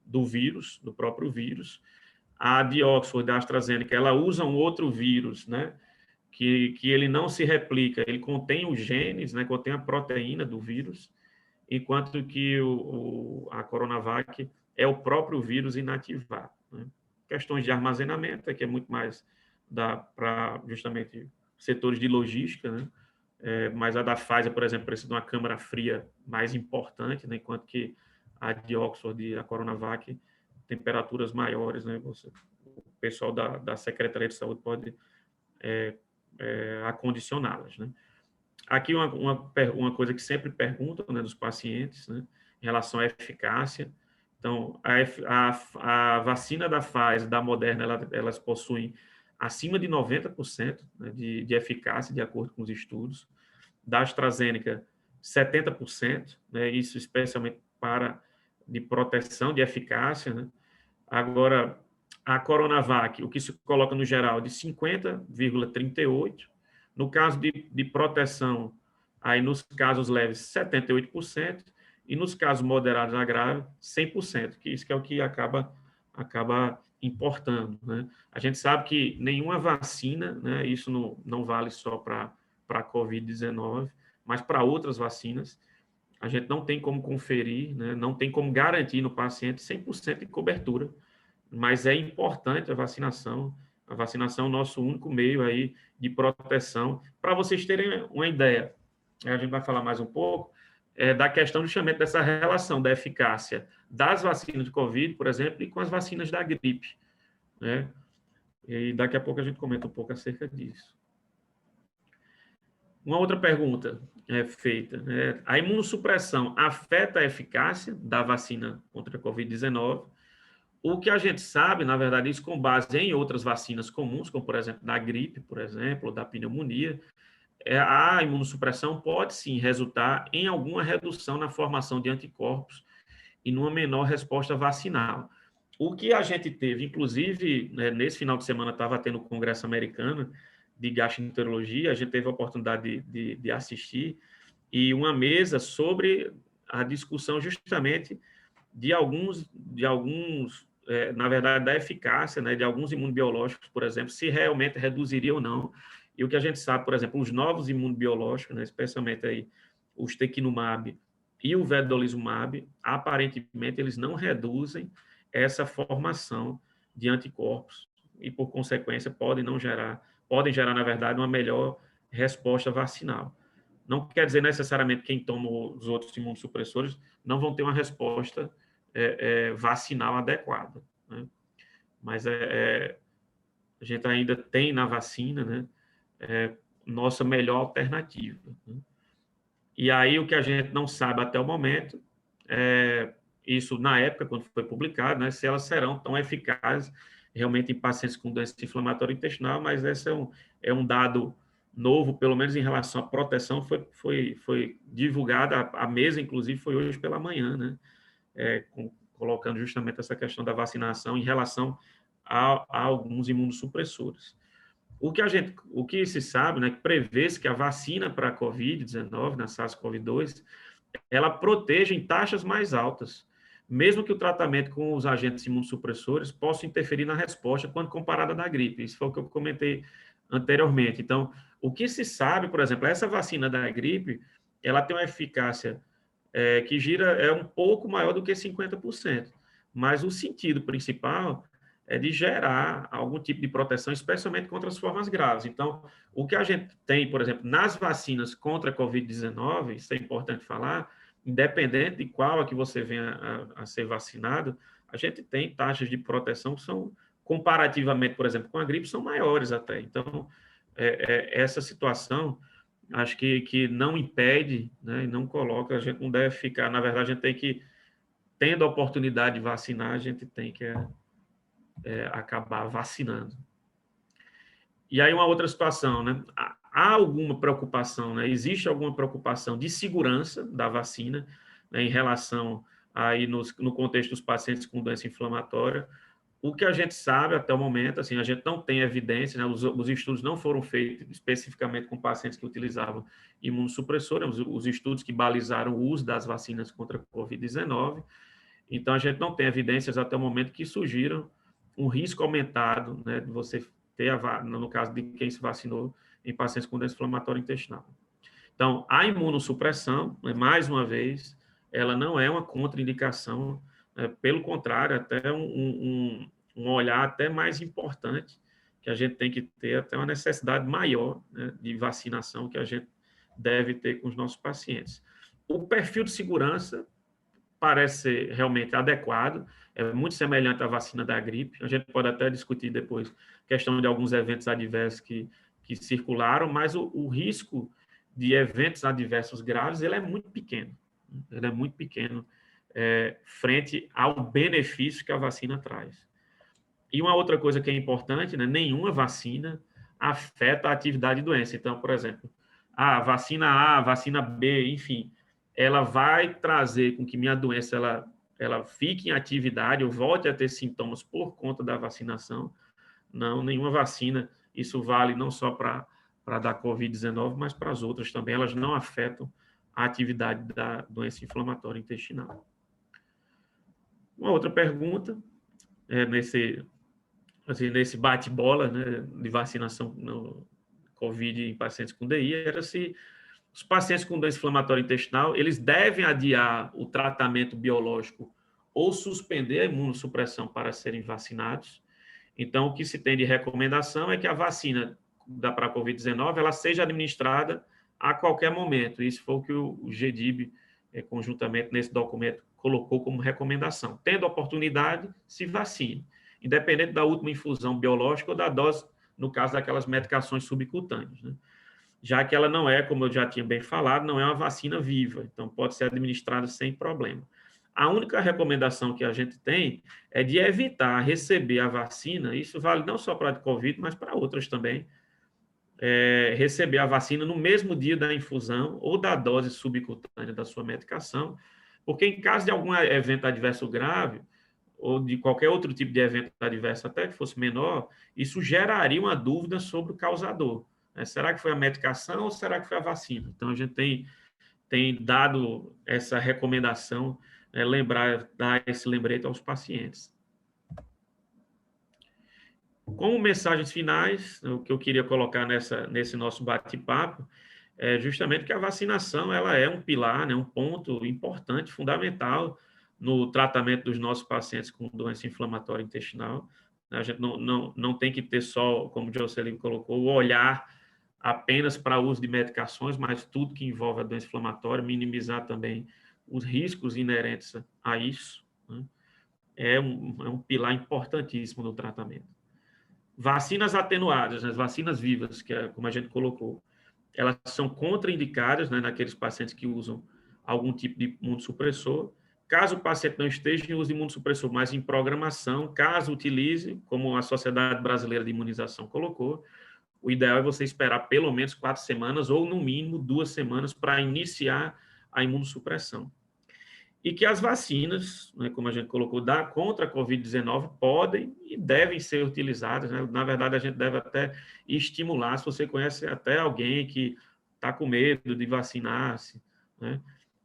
do vírus, do próprio vírus. A de Oxford, da AstraZeneca, ela usa um outro vírus, né, que ele não se replica, ele contém os genes, né, contém a proteína do vírus, enquanto que a Coronavac é o próprio vírus inativado. Né? Questões de armazenamento, que é muito mais para justamente setores de logística, né? Mas a da Pfizer, por exemplo, precisa de uma câmara fria mais importante, né? Enquanto que a de Oxford e a Coronavac, temperaturas maiores, né? O pessoal da Secretaria de Saúde pode acondicioná-las, né? Aqui uma coisa que sempre perguntam, né, dos pacientes, né, em relação à eficácia. Então, a vacina da Pfizer, da Moderna, elas possuem acima de 90%, né, de eficácia, de acordo com os estudos. Da AstraZeneca, 70%, né, isso especialmente de proteção, de eficácia. Né. Agora, a Coronavac, o que se coloca no geral, de 50,38%. No caso de proteção, aí nos casos leves, 78%, e nos casos moderados a grave, 100%, que isso que é o que acaba importando. Né? A gente sabe que nenhuma vacina, né, isso não vale só para a Covid-19, mas para outras vacinas, a gente não tem como conferir, né, não tem como garantir no paciente 100% de cobertura, mas é importante a vacinação. A vacinação é o nosso único meio aí de proteção. Para vocês terem uma ideia, a gente vai falar mais um pouco da questão justamente dessa relação da eficácia das vacinas de Covid, por exemplo, e com as vacinas da gripe, né? E daqui a pouco a gente comenta um pouco acerca disso. Uma outra pergunta feita, né? A imunossupressão afeta a eficácia da vacina contra a Covid-19? O que a gente sabe, na verdade, isso com base em outras vacinas comuns, como, por exemplo, da gripe, por exemplo, ou da pneumonia, a imunossupressão pode, sim, resultar em alguma redução na formação de anticorpos e numa menor resposta vacinal. O que a gente teve, inclusive, né, nesse final de semana estava tendo o Congresso Americano de Gastroenterologia, a gente teve a oportunidade de assistir, e uma mesa sobre a discussão justamente de alguns na verdade, da eficácia, né, de alguns imunobiológicos, por exemplo, se realmente reduziria ou não. E o que a gente sabe, por exemplo, os novos imunobiológicos, né, especialmente aí o ustekinumab e o vedolizumab, aparentemente eles não reduzem essa formação de anticorpos e, por consequência, podem gerar, na verdade, uma melhor resposta vacinal. Não quer dizer necessariamente que quem toma os outros imunossupressores não vão ter uma resposta vacinal adequada, né? Mas a gente ainda tem na vacina, né, nossa melhor alternativa, né? E aí o que a gente não sabe até o momento, isso na época, quando foi publicado, né, se elas serão tão eficazes realmente em pacientes com doença inflamatória intestinal, mas esse é um dado novo, pelo menos em relação à proteção, foi divulgada, a mesa, inclusive, foi hoje pela manhã, né? Colocando justamente essa questão da vacinação em relação a alguns imunossupressores. O que se sabe, né, que prevê-se que a vacina para a Covid-19, na SARS-CoV-2, ela protege em taxas mais altas, mesmo que o tratamento com os agentes imunossupressores possa interferir na resposta quando comparada da gripe. Isso foi o que eu comentei anteriormente. Então, o que se sabe, por exemplo, essa vacina da gripe, ela tem uma eficácia que gira um pouco maior do que 50%, mas o sentido principal é de gerar algum tipo de proteção, especialmente contra as formas graves. Então, o que a gente tem, por exemplo, nas vacinas contra a Covid-19, isso é importante falar, independente de qual a que você venha a ser vacinado, a gente tem taxas de proteção que são, comparativamente, por exemplo, com a gripe, são maiores até. Então, essa situação, acho que não impede, né, e não coloca, a gente não deve ficar, na verdade, a gente tem que, tendo a oportunidade de vacinar, a gente tem que acabar vacinando. E aí uma outra situação, né? Há alguma preocupação, né? Existe alguma preocupação de segurança da vacina, né, em relação aí no contexto dos pacientes com doença inflamatória. O que a gente sabe até o momento, assim, a gente não tem evidência, né? Os estudos não foram feitos especificamente com pacientes que utilizavam imunossupressores, os estudos que balizaram o uso das vacinas contra a Covid-19. Então, a gente não tem evidências até o momento que surgiram um risco aumentado, né, de você ter, no caso de quem se vacinou, em pacientes com doença inflamatória intestinal. Então, a imunossupressão, né, mais uma vez, ela não é uma contraindicação, pelo contrário, até um olhar até mais importante, que a gente tem que ter até uma necessidade maior, né, de vacinação que a gente deve ter com os nossos pacientes. O perfil de segurança parece ser realmente adequado, é muito semelhante à vacina da gripe. A gente pode até discutir depois a questão de alguns eventos adversos que circularam, mas o risco de eventos adversos graves ele é muito pequeno. Ele é muito pequeno frente ao benefício que a vacina traz. E uma outra coisa que é importante, né, nenhuma vacina afeta a atividade de doença. Então, por exemplo, a vacina A, a vacina B, enfim, ela vai trazer com que minha doença ela fique em atividade, eu volte a ter sintomas por conta da vacinação. Não, nenhuma vacina, isso vale não só para dar Covid-19, mas para as outras também, elas não afetam a atividade da doença inflamatória intestinal. Uma outra pergunta, nesse bate-bola, né, de vacinação no Covid em pacientes com DI, era se os pacientes com doença inflamatória intestinal, eles devem adiar o tratamento biológico ou suspender a imunossupressão para serem vacinados. Então, o que se tem de recomendação é que a vacina para a Covid-19 ela seja administrada a qualquer momento. Isso foi o que o GDIB, conjuntamente nesse documento, colocou como recomendação. Tendo oportunidade, se vacine, independente da última infusão biológica ou da dose, no caso daquelas medicações subcutâneas, né? Já que ela não é, como eu já tinha bem falado, não é uma vacina viva, então pode ser administrada sem problema. A única recomendação que a gente tem é de evitar receber a vacina, isso vale não só para a Covid, mas para outras também, receber a vacina no mesmo dia da infusão ou da dose subcutânea da sua medicação, porque em caso de algum evento adverso grave, ou de qualquer outro tipo de evento adverso, até que fosse menor, isso geraria uma dúvida sobre o causador. Será que foi a medicação ou será que foi a vacina? Então, a gente tem dado essa recomendação, dar esse lembrete aos pacientes. Como mensagens finais, o que eu queria colocar nesse nosso bate-papo é justamente que a vacinação ela é um pilar, né, um ponto importante, fundamental no tratamento dos nossos pacientes com doença inflamatória intestinal. A gente não tem que ter só, como o Jocelyn colocou, o olhar apenas para o uso de medicações, mas tudo que envolve a doença inflamatória, minimizar também os riscos inerentes a isso, né? É um pilar importantíssimo no tratamento. Vacinas atenuadas, as vacinas vivas, que é como a gente colocou, elas são contraindicadas, né, naqueles pacientes que usam algum tipo de imunossupressor. Caso o paciente não esteja em uso de imunossupressor, mas em programação, caso utilize, como a Sociedade Brasileira de Imunização colocou, o ideal é você esperar pelo menos 4 semanas ou, no mínimo, 2 semanas para iniciar a imunossupressão. E que as vacinas, né, como a gente colocou, contra a Covid-19 podem e devem ser utilizadas, né? Na verdade, a gente deve até estimular, se você conhece até alguém que está com medo de vacinar-se, né?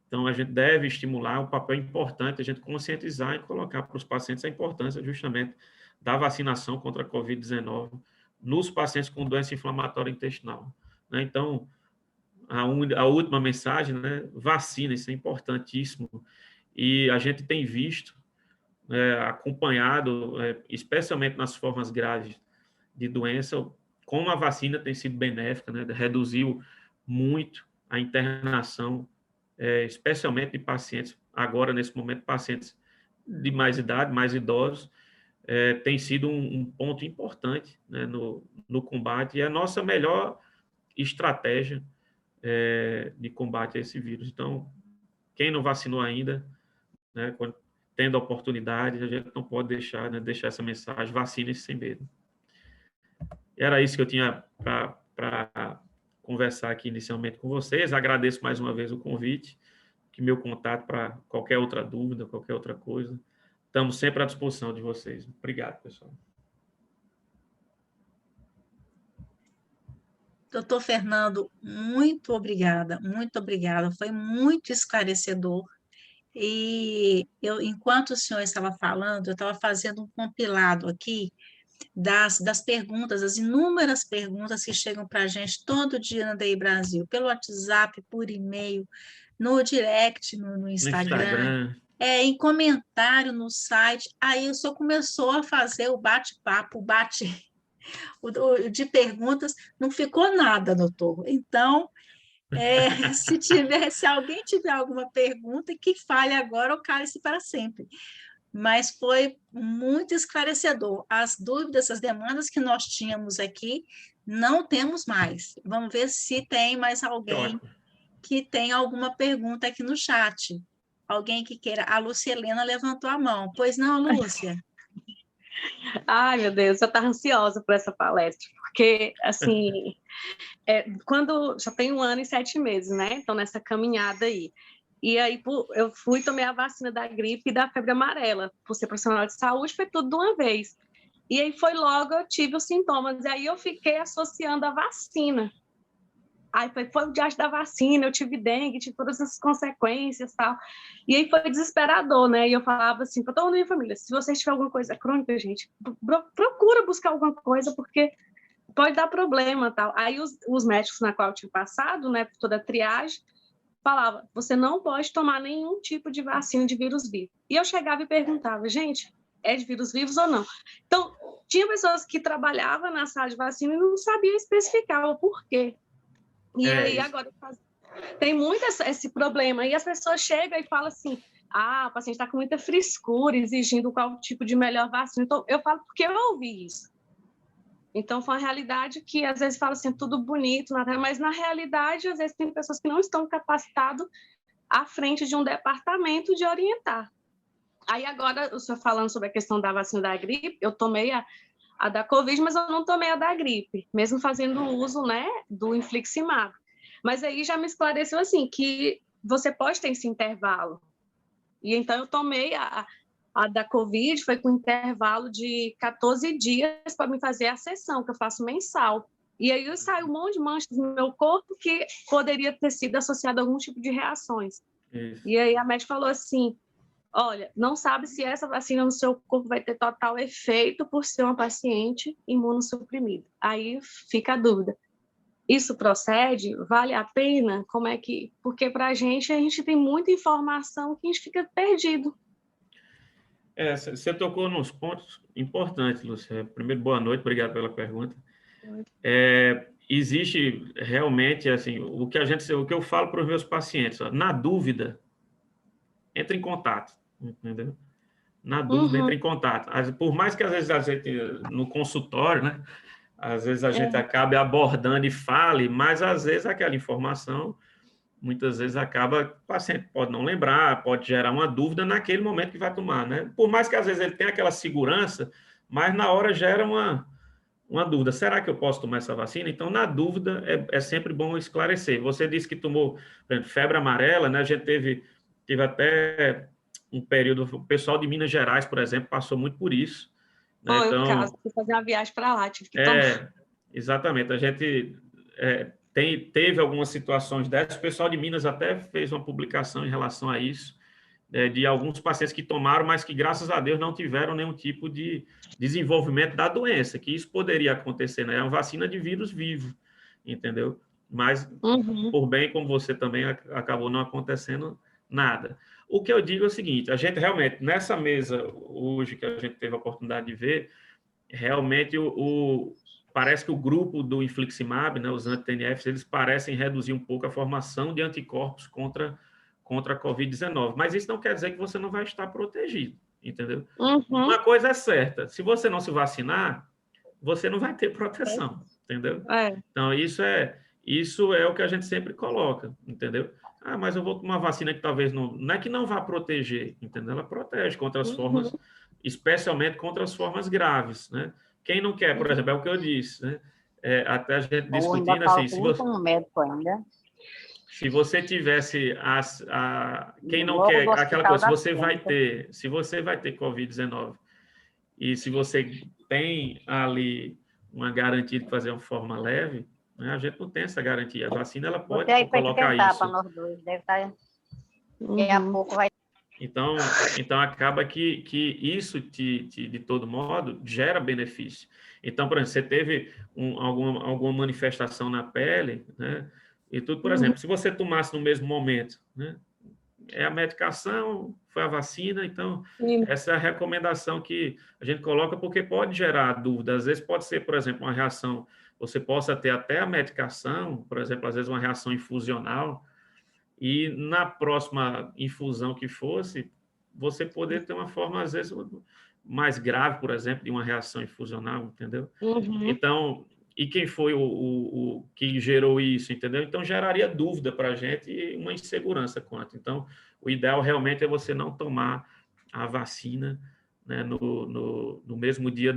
Então, a gente deve estimular, o papel importante, a gente conscientizar e colocar para os pacientes a importância justamente da vacinação contra a Covid-19 nos pacientes com doença inflamatória intestinal, né? Então, a última mensagem, né? Vacina, isso é importantíssimo. E a gente tem visto, acompanhado, especialmente nas formas graves de doença, como a vacina tem sido benéfica, né? Reduziu muito a internação, especialmente de pacientes, agora, nesse momento, pacientes de mais idade, mais idosos, tem sido um ponto importante, né, no combate, e é a nossa melhor estratégia de combate a esse vírus. Então, quem não vacinou ainda, né, tendo a oportunidade, a gente não pode deixar, né, deixar essa mensagem: vacine-se sem medo. Era isso que eu tinha para conversar aqui inicialmente com vocês. Agradeço mais uma vez o convite, que meu contato para qualquer outra dúvida, qualquer outra coisa. Estamos sempre à disposição de vocês. Obrigado, pessoal. Doutor Fernando, muito obrigada, muito obrigada. Foi muito esclarecedor. E eu, enquanto o senhor estava falando, eu estava fazendo um compilado aqui das perguntas, as inúmeras perguntas que chegam para a gente todo dia na DI Brasil, pelo WhatsApp, por e-mail, no direct, no No Instagram, Instagram. em comentário no site. Aí o senhor começou a fazer o bate-papo, de perguntas, não ficou nada, doutor. Então, se alguém tiver alguma pergunta, que fale agora ou cale-se para sempre. Mas foi muito esclarecedor. As dúvidas, as demandas que nós tínhamos aqui, não temos mais. Vamos ver se tem mais alguém que tem alguma pergunta aqui no chat. Alguém que queira. A Lúcia Helena levantou a mão. Pois não, Lúcia? Ai, meu Deus, eu estava ansiosa por essa palestra, porque, assim, quando já tem 1 ano e 7 meses, né? Então, nessa caminhada aí. E aí, eu fui e tomei a vacina da gripe e da febre amarela. Por ser profissional de saúde, foi tudo de uma vez. E aí, foi logo, eu tive os sintomas. E aí, eu fiquei associando a vacina. Aí foi o diacho da vacina, eu tive dengue, tive todas essas consequências e tal. E aí foi desesperador, né? E eu falava assim para toda a minha família: se vocês tiverem alguma coisa crônica, gente, procura buscar alguma coisa, porque pode dar problema tal. Aí os médicos na qual eu tinha passado, né, por toda a triagem, falava: você não pode tomar nenhum tipo de vacina de vírus vivo. E eu chegava e perguntava: gente, é de vírus vivos ou não? Então, tinha pessoas que trabalhavam na sala de vacina e não sabiam especificar o porquê. E aí, agora, tem muito esse problema. E as pessoas chegam e falam assim: o paciente está com muita frescura, exigindo qual tipo de melhor vacina. Então, eu falo porque eu ouvi isso. Então, foi uma realidade que, às vezes, fala assim, tudo bonito, mas, na realidade, às vezes, tem pessoas que não estão capacitadas à frente de um departamento de orientar. Aí, agora, o senhor falando sobre a questão da vacina da gripe, eu tomei a da Covid, mas eu não tomei a da gripe, mesmo fazendo uso, né, do infliximab. Mas aí já me esclareceu assim, que você pode ter esse intervalo. E então eu tomei a da Covid, foi com intervalo de 14 dias para me fazer a sessão, que eu faço mensal. E aí saiu um monte de manchas no meu corpo que poderia ter sido associado a algum tipo de reações. Isso. E aí a médica falou assim: olha, não sabe se essa vacina no seu corpo vai ter total efeito por ser uma paciente imunossuprimida. Aí fica a dúvida. Isso procede? Vale a pena? Como é que... Porque para a gente tem muita informação que a gente fica perdido. Você tocou nos pontos importantes, Lúcia. Primeiro, boa noite, obrigado pela pergunta. Existe realmente, assim, o que eu falo para os meus pacientes: na dúvida, entre em contato. Entendeu? Na dúvida, entre em contato. Por mais que às vezes a gente, no consultório, né, às vezes a gente acabe abordando e fale, mas às vezes aquela informação, muitas vezes acaba, o paciente pode não lembrar, pode gerar uma dúvida naquele momento que vai tomar, né? Por mais que às vezes ele tenha aquela segurança, mas na hora gera uma dúvida: será que eu posso tomar essa vacina? Então, na dúvida, é sempre bom esclarecer. Você disse que tomou, por exemplo, febre amarela, né? A gente teve até um período, o pessoal de Minas Gerais, por exemplo, passou muito por isso. Né? Foi o caso, fui fazer uma viagem para lá, tive que tomar. Exatamente, a gente teve algumas situações dessas, o pessoal de Minas até fez uma publicação em relação a isso, de alguns pacientes que tomaram, mas que, graças a Deus, não tiveram nenhum tipo de desenvolvimento da doença, que isso poderia acontecer, né? É uma vacina de vírus vivo, entendeu? Mas, por bem, como você também acabou não acontecendo nada. O que eu digo é o seguinte, a gente realmente, nessa mesa hoje que a gente teve a oportunidade de ver, realmente parece que o grupo do infliximab, né, os anti-TNFs, eles parecem reduzir um pouco a formação de anticorpos contra a Covid-19. Mas isso não quer dizer que você não vai estar protegido, entendeu? Uma coisa é certa, se você não se vacinar, você não vai ter proteção, entendeu? Então, isso é o que a gente sempre coloca, entendeu? Ah, mas eu vou tomar uma vacina que talvez não é que não vá proteger, entendeu? Ela protege contra as formas, especialmente contra as formas graves, né? Quem não quer, por exemplo, é o que eu disse, né? Até a gente discutindo assim, se você tivesse quem não quer aquela coisa, se você vai ter Covid-19 e se você tem ali uma garantia de fazer uma forma leve, né, a gente não tem essa garantia. A vacina ela pode colocar isso. Daqui a pouco vai. Então acaba que isso de todo modo gera benefício. Então, por exemplo, você teve alguma manifestação na pele, né? E tudo, por exemplo, se você tomasse no mesmo momento, né? É a medicação, foi a vacina, então essa é a recomendação que a gente coloca porque pode gerar dúvida. Às vezes pode ser, por exemplo, uma reação, você possa ter até a medicação, por exemplo, às vezes uma reação infusional, e na próxima infusão que fosse, você poder ter uma forma, às vezes, mais grave, por exemplo, de uma reação infusional, entendeu? Então, e quem foi o que gerou isso, entendeu? Então, geraria dúvida para a gente e uma insegurança quanto. Então, o ideal realmente é você não tomar a vacina, né, no mesmo dia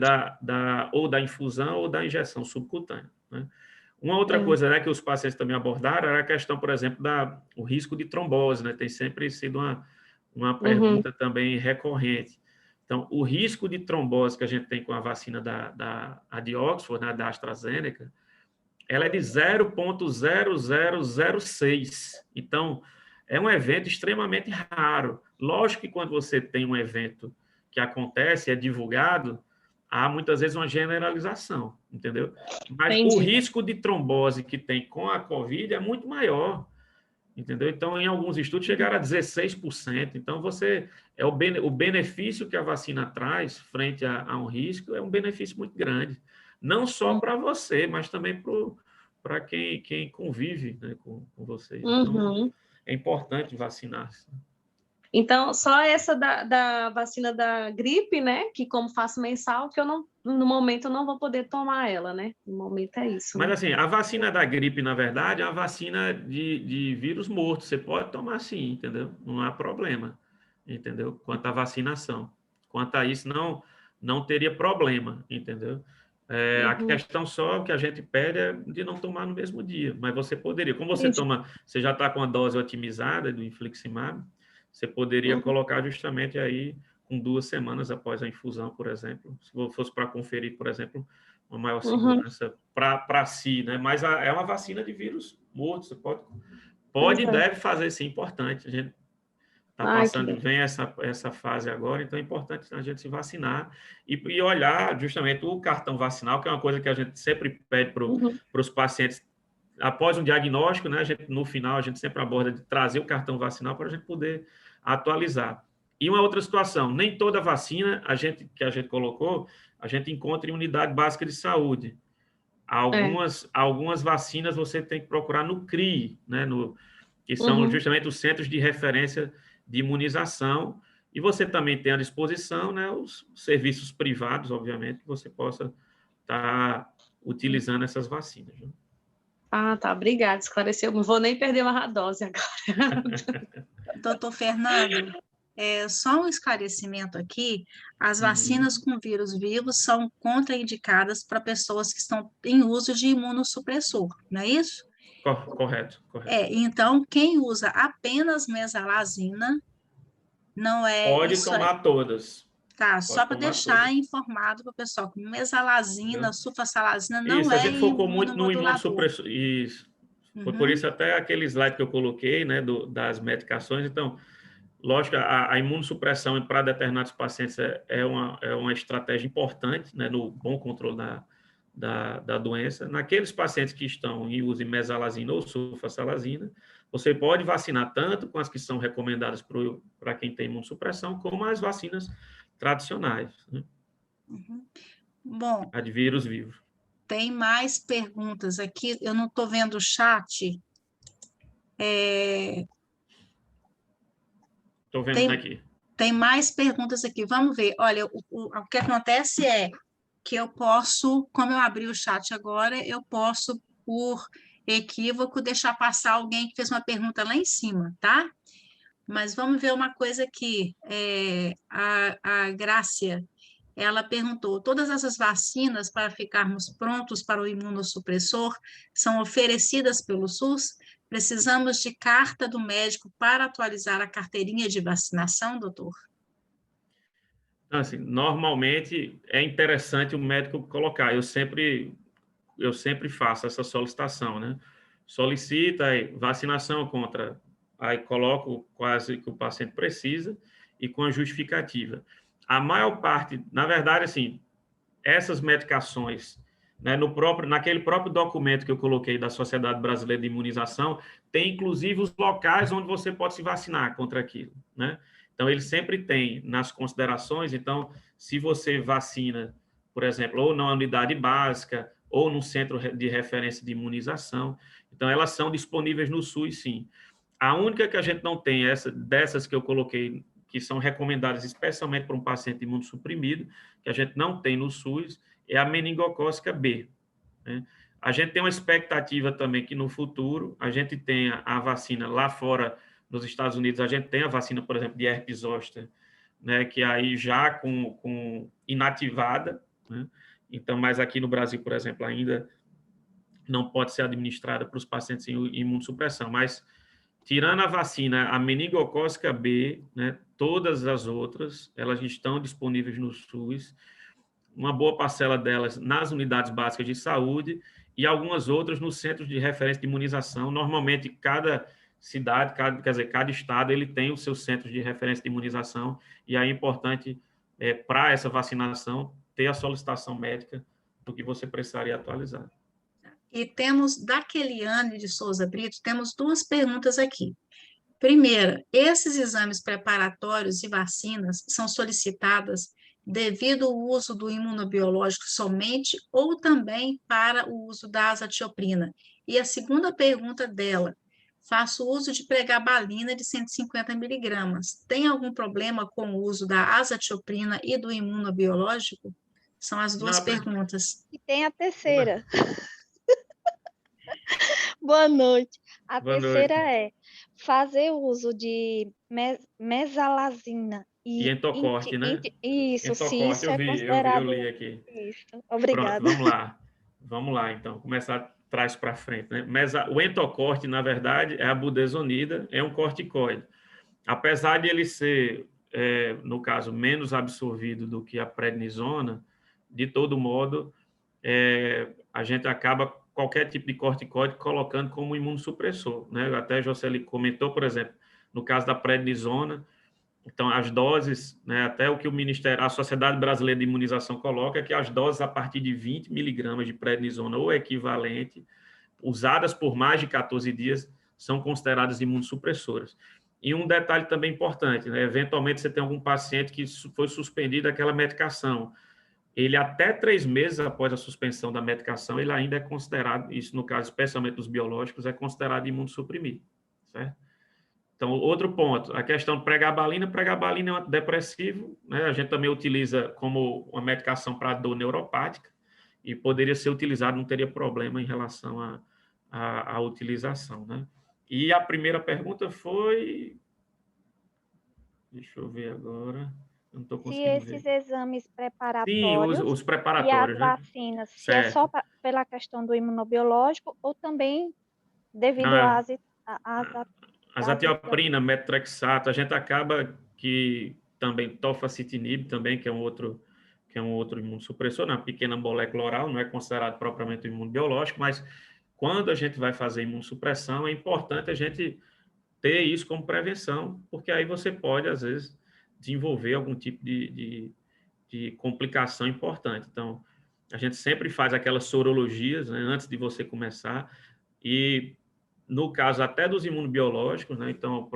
ou da infusão ou da injeção subcutânea, né? Uma outra coisa, né, que os pacientes também abordaram era a questão, por exemplo, o risco de trombose, né? Tem sempre sido uma pergunta também recorrente. Então, o risco de trombose que a gente tem com a vacina a de Oxford, né, da AstraZeneca, ela é de 0,0006. Então, é um evento extremamente raro. Lógico que quando você tem um evento que acontece, é divulgado, há muitas vezes uma generalização, entendeu? Mas o risco de trombose que tem com a Covid é muito maior, entendeu? Então, em alguns estudos, chegaram a 16%. Então, o benefício que a vacina traz frente a um risco é um benefício muito grande. Não só para você, mas também para quem convive, né, com você. Então, é importante vacinar-se. Então, só essa da vacina da gripe, né? Que como faço mensal, que no momento eu não vou poder tomar ela, né? No momento é isso. Mas né? assim, a vacina da gripe, na verdade, é uma vacina de vírus morto. Você pode tomar sim, entendeu? Não há problema, entendeu? Quanto à vacinação. Quanto a isso, não teria problema, entendeu? A questão só que a gente pede é de não tomar no mesmo dia. Mas você poderia, como você já está com a dose otimizada do infliximab, você poderia colocar justamente aí com 2 semanas após a infusão, por exemplo, se fosse para conferir, por exemplo, uma maior segurança para si, né? Mas é uma vacina de vírus morto, você pode e deve fazer, sim, importante. A gente está passando, vem essa fase agora, então é importante a gente se vacinar e olhar justamente o cartão vacinal, que é uma coisa que a gente sempre pede para os pacientes após um diagnóstico, né? No final, a gente sempre aborda de trazer o cartão vacinal para a gente poder atualizar. E uma outra situação, nem toda vacina que a gente colocou, a gente encontra em unidade básica de saúde. Algumas vacinas você tem que procurar no CRI, né? Que são justamente os centros de referência de imunização, e você também tem à disposição, né, os serviços privados, obviamente, que você possa estar utilizando essas vacinas. Né? Tá, obrigada, esclareceu. Não vou nem perder uma dose agora. Doutor Fernando, só um esclarecimento aqui, as vacinas com vírus vivos são contraindicadas para pessoas que estão em uso de imunossupressor, não é isso? Correto. Então, quem usa apenas mesalazina, não é pode isso tomar todas. Tá, só para deixar informado para o pessoal que mesalazina, sulfasalazina não isso, é a gente focou muito no imunomodulador. imunossupressor. Isso. Foi por isso até aquele slide que eu coloquei, né, das medicações. Então, lógico, a imunossupressão para determinados pacientes é uma estratégia importante, né, no bom controle da doença. Naqueles pacientes que estão em uso de mesalazina ou sulfasalazina, você pode vacinar tanto com as que são recomendadas para quem tem imunossupressão, como as vacinas tradicionais, né? Uhum. Bom, A de vírus vivo. tem mais perguntas aqui, eu não estou vendo o chat. Estou vendo aqui. Tem mais perguntas aqui, vamos ver. Olha, o que acontece é que eu posso, como eu abri o chat agora, eu posso, por equívoco, deixar passar alguém que fez uma pergunta lá em cima, tá? Mas vamos ver uma coisa aqui. A Grácia, ela perguntou: todas essas vacinas para ficarmos prontos para o imunossupressor são oferecidas pelo SUS? Precisamos de carta do médico para atualizar a carteirinha de vacinação, doutor? Então, assim, normalmente é interessante o médico colocar. Eu sempre faço essa solicitação, né? Solicita aí, vacinação contra, aí coloco quase que o paciente precisa e com a justificativa. A maior parte, na verdade, assim, essas medicações, né, naquele próprio documento que eu coloquei da Sociedade Brasileira de Imunização, tem inclusive os locais onde você pode se vacinar contra aquilo, né? Então, ele sempre tem nas considerações. Então, se você vacina, por exemplo, ou na unidade básica, ou no centro de referência de imunização, então, elas são disponíveis no SUS, sim. A única que a gente não tem, dessas que eu coloquei, que são recomendadas especialmente para um paciente imunossuprimido, que a gente não tem no SUS, é a meningocócica B, né? A gente tem uma expectativa também que no futuro a gente tenha a vacina lá fora, nos Estados Unidos, a gente tem a vacina, por exemplo, de herpes zoster, né, que aí já com inativada, né? Então, mas aqui no Brasil, por exemplo, ainda não pode ser administrada para os pacientes em imunossupressão, mas tirando a vacina, a meningocócica B, né, todas as outras, elas estão disponíveis no SUS, uma boa parcela delas nas unidades básicas de saúde e algumas outras nos centros de referência de imunização. Normalmente, cada cidade, cada estado, ele tem os seus centros de referência de imunização, e aí é importante, para essa vacinação, ter a solicitação médica do que você precisaria atualizar. E temos, da Keliane de Souza Brito, temos duas perguntas aqui. Primeira, esses exames preparatórios e vacinas são solicitadas devido ao uso do imunobiológico somente ou também para o uso da azatioprina? E a segunda pergunta dela, faço uso de pregabalina de 150 miligramas. Tem algum problema com o uso da azatioprina e do imunobiológico? São as duas perguntas. E tem a terceira. Boa noite. A Boa terceira noite. é fazer uso de mesalazina E entocorte, né? Isso, se Entocorte, isso eu é vi, considerado... eu li aqui. Isso, Pronto, obrigada. vamos lá, então, começar trás para frente, né? Mas o entocorte, na verdade, é a budesonida, é um corticoide. Apesar de ele ser, no caso, menos absorvido do que a prednisona, de todo modo, a gente acaba qualquer tipo de corticoide colocando como imunossupressor, né? Até Jocely comentou, por exemplo, no caso da prednisona. Então, as doses, né, até o que a Sociedade Brasileira de Imunização coloca, é que as doses a partir de 20 miligramas de prednisona ou equivalente, usadas por mais de 14 dias, são consideradas imunossupressoras. E um detalhe também importante, né, eventualmente você tem algum paciente que foi suspendido daquela medicação. Ele, até 3 meses após a suspensão da medicação, ele ainda é considerado, isso no caso especialmente dos biológicos, é considerado imunossuprimido, certo? Então, outro ponto, a questão de pregabalina. Pregabalina é um antidepressivo, né? A gente também utiliza como uma medicação para dor neuropática e poderia ser utilizado, não teria problema em relação à utilização, né? E a primeira pergunta foi... Deixa eu ver agora, eu não estou Se conseguindo ver. esses exames Sim, preparatórios os e as preparatórios, né? vacinas, se é Certo. só pela questão do imunobiológico ou também devido Ah, às azatioprina, metrexato, a gente acaba que também tofacitinib também, que é um outro imunossupressor, uma pequena molécula oral, não é considerado propriamente um imunobiológico, mas quando a gente vai fazer imunossupressão, é importante a gente ter isso como prevenção, porque aí você pode, às vezes, desenvolver algum tipo de complicação importante. Então, a gente sempre faz aquelas sorologias, né, antes de você começar, e no caso até dos imunobiológicos, né, então,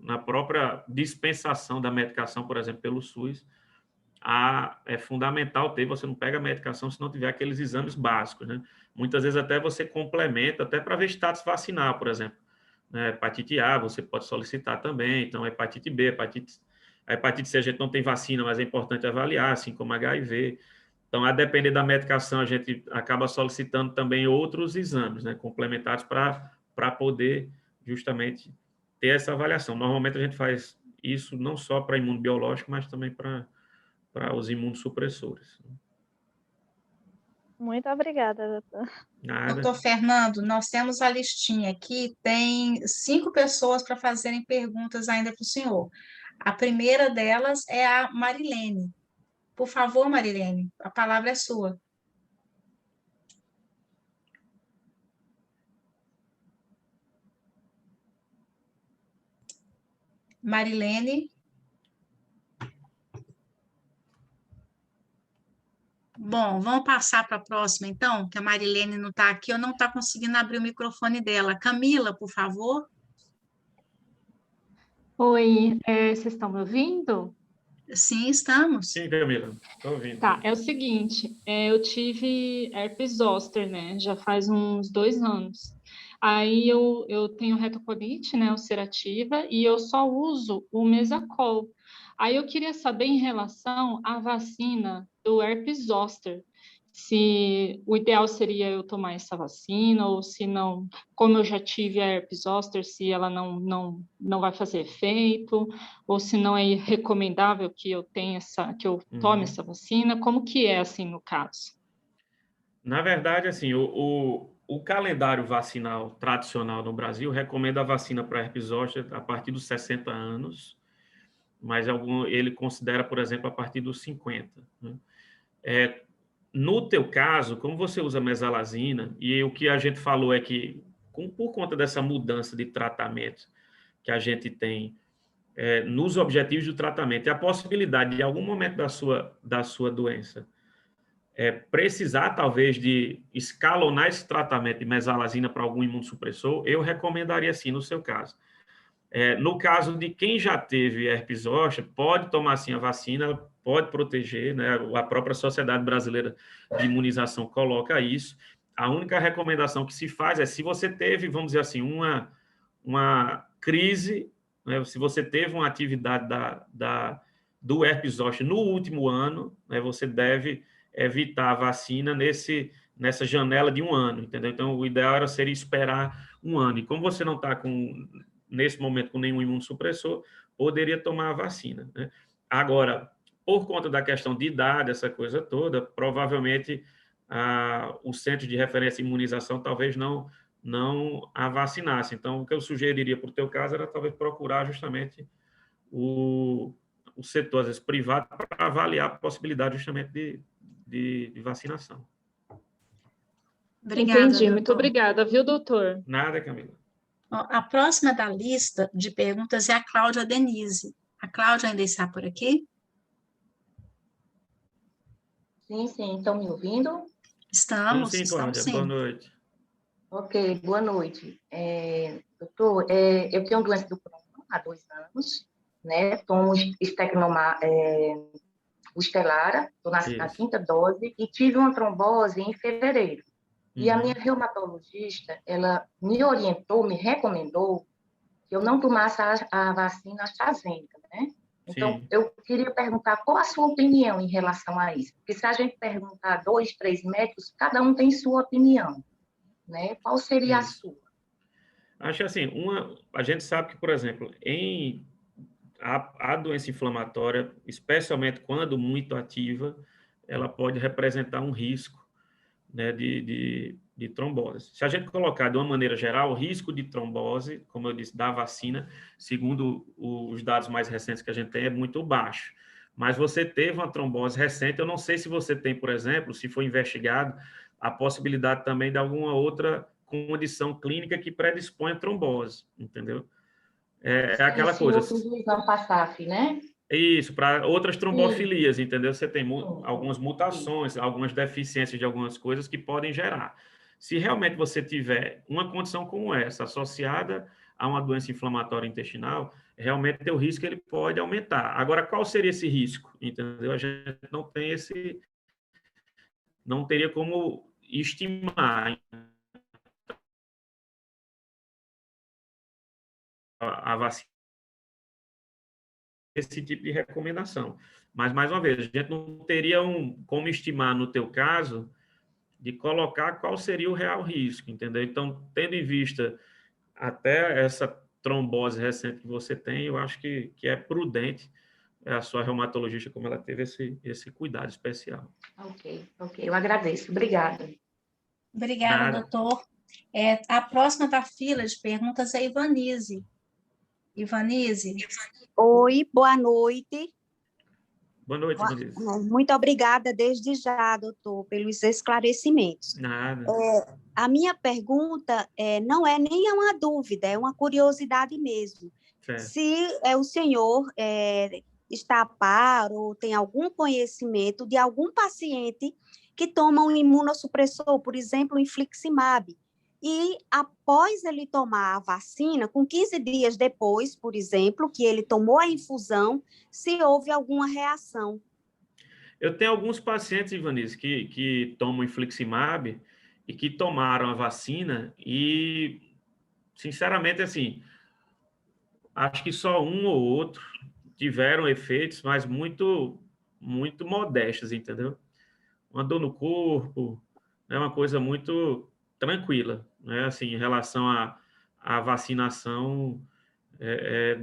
na própria dispensação da medicação, por exemplo, pelo SUS, é fundamental você não pega a medicação se não tiver aqueles exames básicos, né? Muitas vezes até você complementa, até para ver status vacinal, por exemplo. Né? Hepatite A, você pode solicitar também, então hepatite B, a hepatite C a gente não tem vacina, mas é importante avaliar, assim como HIV. Então, a depender da medicação, a gente acaba solicitando também outros exames, né, complementares para poder justamente ter essa avaliação. Normalmente a gente faz isso não só para imunobiológico, mas também para os imunossupressores. Muito obrigada, doutor. Nada. Doutor Fernando, nós temos a listinha aqui, tem 5 pessoas para fazerem perguntas ainda para o senhor. A primeira delas é a Marilene. Por favor, Marilene, a palavra é sua. Marilene. Bom, vamos passar para a próxima, então, que a Marilene não está aqui, eu não está conseguindo abrir o microfone dela. Camila, por favor. Oi, vocês estão me ouvindo? Sim, estamos. Sim, Camila, estou ouvindo. Tá, é o seguinte, eu tive herpes zoster, né, já faz uns 2 anos. Aí eu tenho retocolite, né, ulcerativa, e eu só uso o Mesacol. Aí eu queria saber em relação à vacina do herpes zoster, se o ideal seria eu tomar essa vacina, ou se não, como eu já tive a herpes zoster, se ela não vai fazer efeito, ou se não é recomendável que eu tome essa vacina, como que é assim no caso? Na verdade, assim, o calendário vacinal tradicional no Brasil recomenda a vacina para herpes zoster a partir dos 60 anos, mas ele considera, por exemplo, a partir dos 50. Né? No teu caso, como você usa mesalazina, e o que a gente falou é que, por conta dessa mudança de tratamento que a gente tem nos objetivos do tratamento, e a possibilidade de, em algum momento da sua doença, precisar, talvez, de escalonar esse tratamento de mesalazina para algum imunossupressor, eu recomendaria sim, no seu caso. No caso de quem já teve herpes zoster, pode tomar sim a vacina, pode proteger, né? A própria Sociedade Brasileira de Imunização coloca isso. A única recomendação que se faz é se você teve, vamos dizer assim, uma crise, né? Se você teve uma atividade do herpes zoster no último ano, né? Você deve evitar a vacina nessa janela de 1 ano, entendeu? Então, o ideal seria esperar 1 ano. E como você não está nesse momento com nenhum imunossupressor, poderia tomar a vacina, né? Agora, por conta da questão de idade, essa coisa toda, provavelmente o Centro de Referência e Imunização talvez não a vacinasse. Então, o que eu sugeriria para o teu caso era talvez procurar justamente o setor, às vezes, privado, para avaliar a possibilidade justamente de vacinação. Obrigada, Entendi, doutor. muito obrigada, viu, doutor? Nada, Camila. A próxima da lista de perguntas é a Cláudia Denise. A Cláudia ainda está por aqui? Sim, estão me ouvindo? Estamos, Sim, estamos Cláudia, sim. boa noite. Ok, boa noite. Doutor, eu tenho doença do Crohn há 2 anos, né? Tomo o Stelara, estou na 5ª dose, e tive uma trombose em fevereiro. E a minha reumatologista, ela me orientou, me recomendou que eu não tomasse a vacina AstraZeneca, né? Então, sim, eu queria perguntar qual a sua opinião em relação a isso. Porque se a gente perguntar 2, 3 médicos, cada um tem sua opinião, né? Qual seria a sua? Acho assim, a gente sabe que, por exemplo, a doença inflamatória, especialmente quando muito ativa, ela pode representar um risco, né, de trombose. Se a gente colocar de uma maneira geral, o risco de trombose, como eu disse, da vacina, segundo os dados mais recentes que a gente tem, é muito baixo. Mas você teve uma trombose recente, eu não sei se você tem, por exemplo, se foi investigado, a possibilidade também de alguma outra condição clínica que predispõe a trombose, entendeu? É aquela Sim, eu coisa. fiz o exame PASAF, né? Isso, para outras trombofilias, Sim. entendeu? Você tem Sim, algumas mutações, algumas deficiências de algumas coisas que podem gerar. Se realmente você tiver uma condição como essa, associada a uma doença inflamatória intestinal, realmente o risco ele pode aumentar. Agora, qual seria esse risco? Entendeu? A gente não tem não teria como estimar a vacina, esse tipo de recomendação. Mas, mais uma vez, a gente não teria como estimar, no teu caso, de colocar qual seria o real risco, entendeu? Então, tendo em vista até essa trombose recente que você tem, eu acho que é prudente a sua reumatologista, como ela teve esse cuidado especial. ok. Eu agradeço. Obrigada. Obrigada, Nada. doutor. A próxima da fila de perguntas é a Ivanise. Ivanise? Oi, boa noite. Boa noite, Vanessa. Muito obrigada desde já, doutor, pelos esclarecimentos. Nada. A minha pergunta não é nem uma dúvida, é uma curiosidade mesmo. Certo. Se o senhor está a par ou tem algum conhecimento de algum paciente que toma um imunossupressor, por exemplo, o infliximab, e após ele tomar a vacina, com 15 dias depois, por exemplo, que ele tomou a infusão, se houve alguma reação. Eu tenho alguns pacientes, Ivanise, que tomam infliximab e que tomaram a vacina e, sinceramente, assim, acho que só um ou outro tiveram efeitos, mas muito, muito modestos, entendeu? Uma dor no corpo, é uma coisa muito tranquila, né? Assim, em relação à vacinação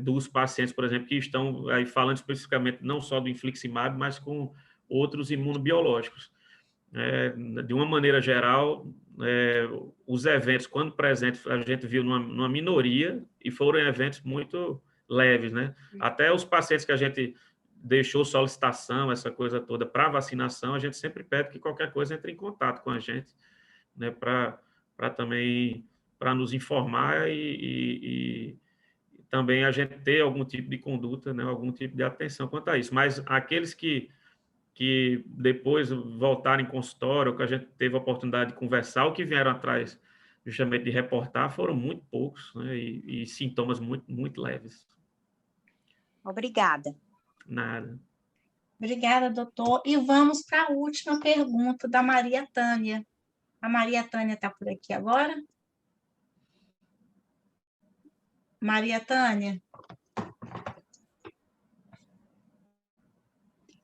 dos pacientes, por exemplo, que estão aí falando especificamente não só do infliximab, mas com outros imunobiológicos. De uma maneira geral, os eventos, quando presentes, a gente viu numa minoria e foram eventos muito leves, né? Até os pacientes que a gente deixou solicitação, essa coisa toda para vacinação, a gente sempre pede que qualquer coisa entre em contato com a gente, né? Para também para nos informar e também a gente ter algum tipo de conduta, né? Algum tipo de atenção quanto a isso. Mas aqueles que depois voltaram em consultório, ou que a gente teve a oportunidade de conversar, ou que vieram atrás justamente de reportar, foram muito poucos, né? E sintomas muito, muito leves. Obrigada. Nada. Obrigada, doutor. E vamos para a última pergunta da Maria Tânia. A Maria Tânia está por aqui agora? Maria Tânia?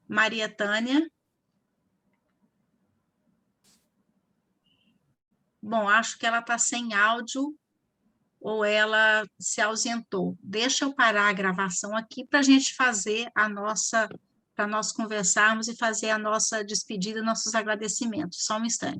Maria Tânia? Bom, acho que ela está sem áudio ou ela se ausentou. Deixa eu parar a gravação aqui para a gente fazer para nós conversarmos e fazer a nossa despedida, nossos agradecimentos. Só um instante.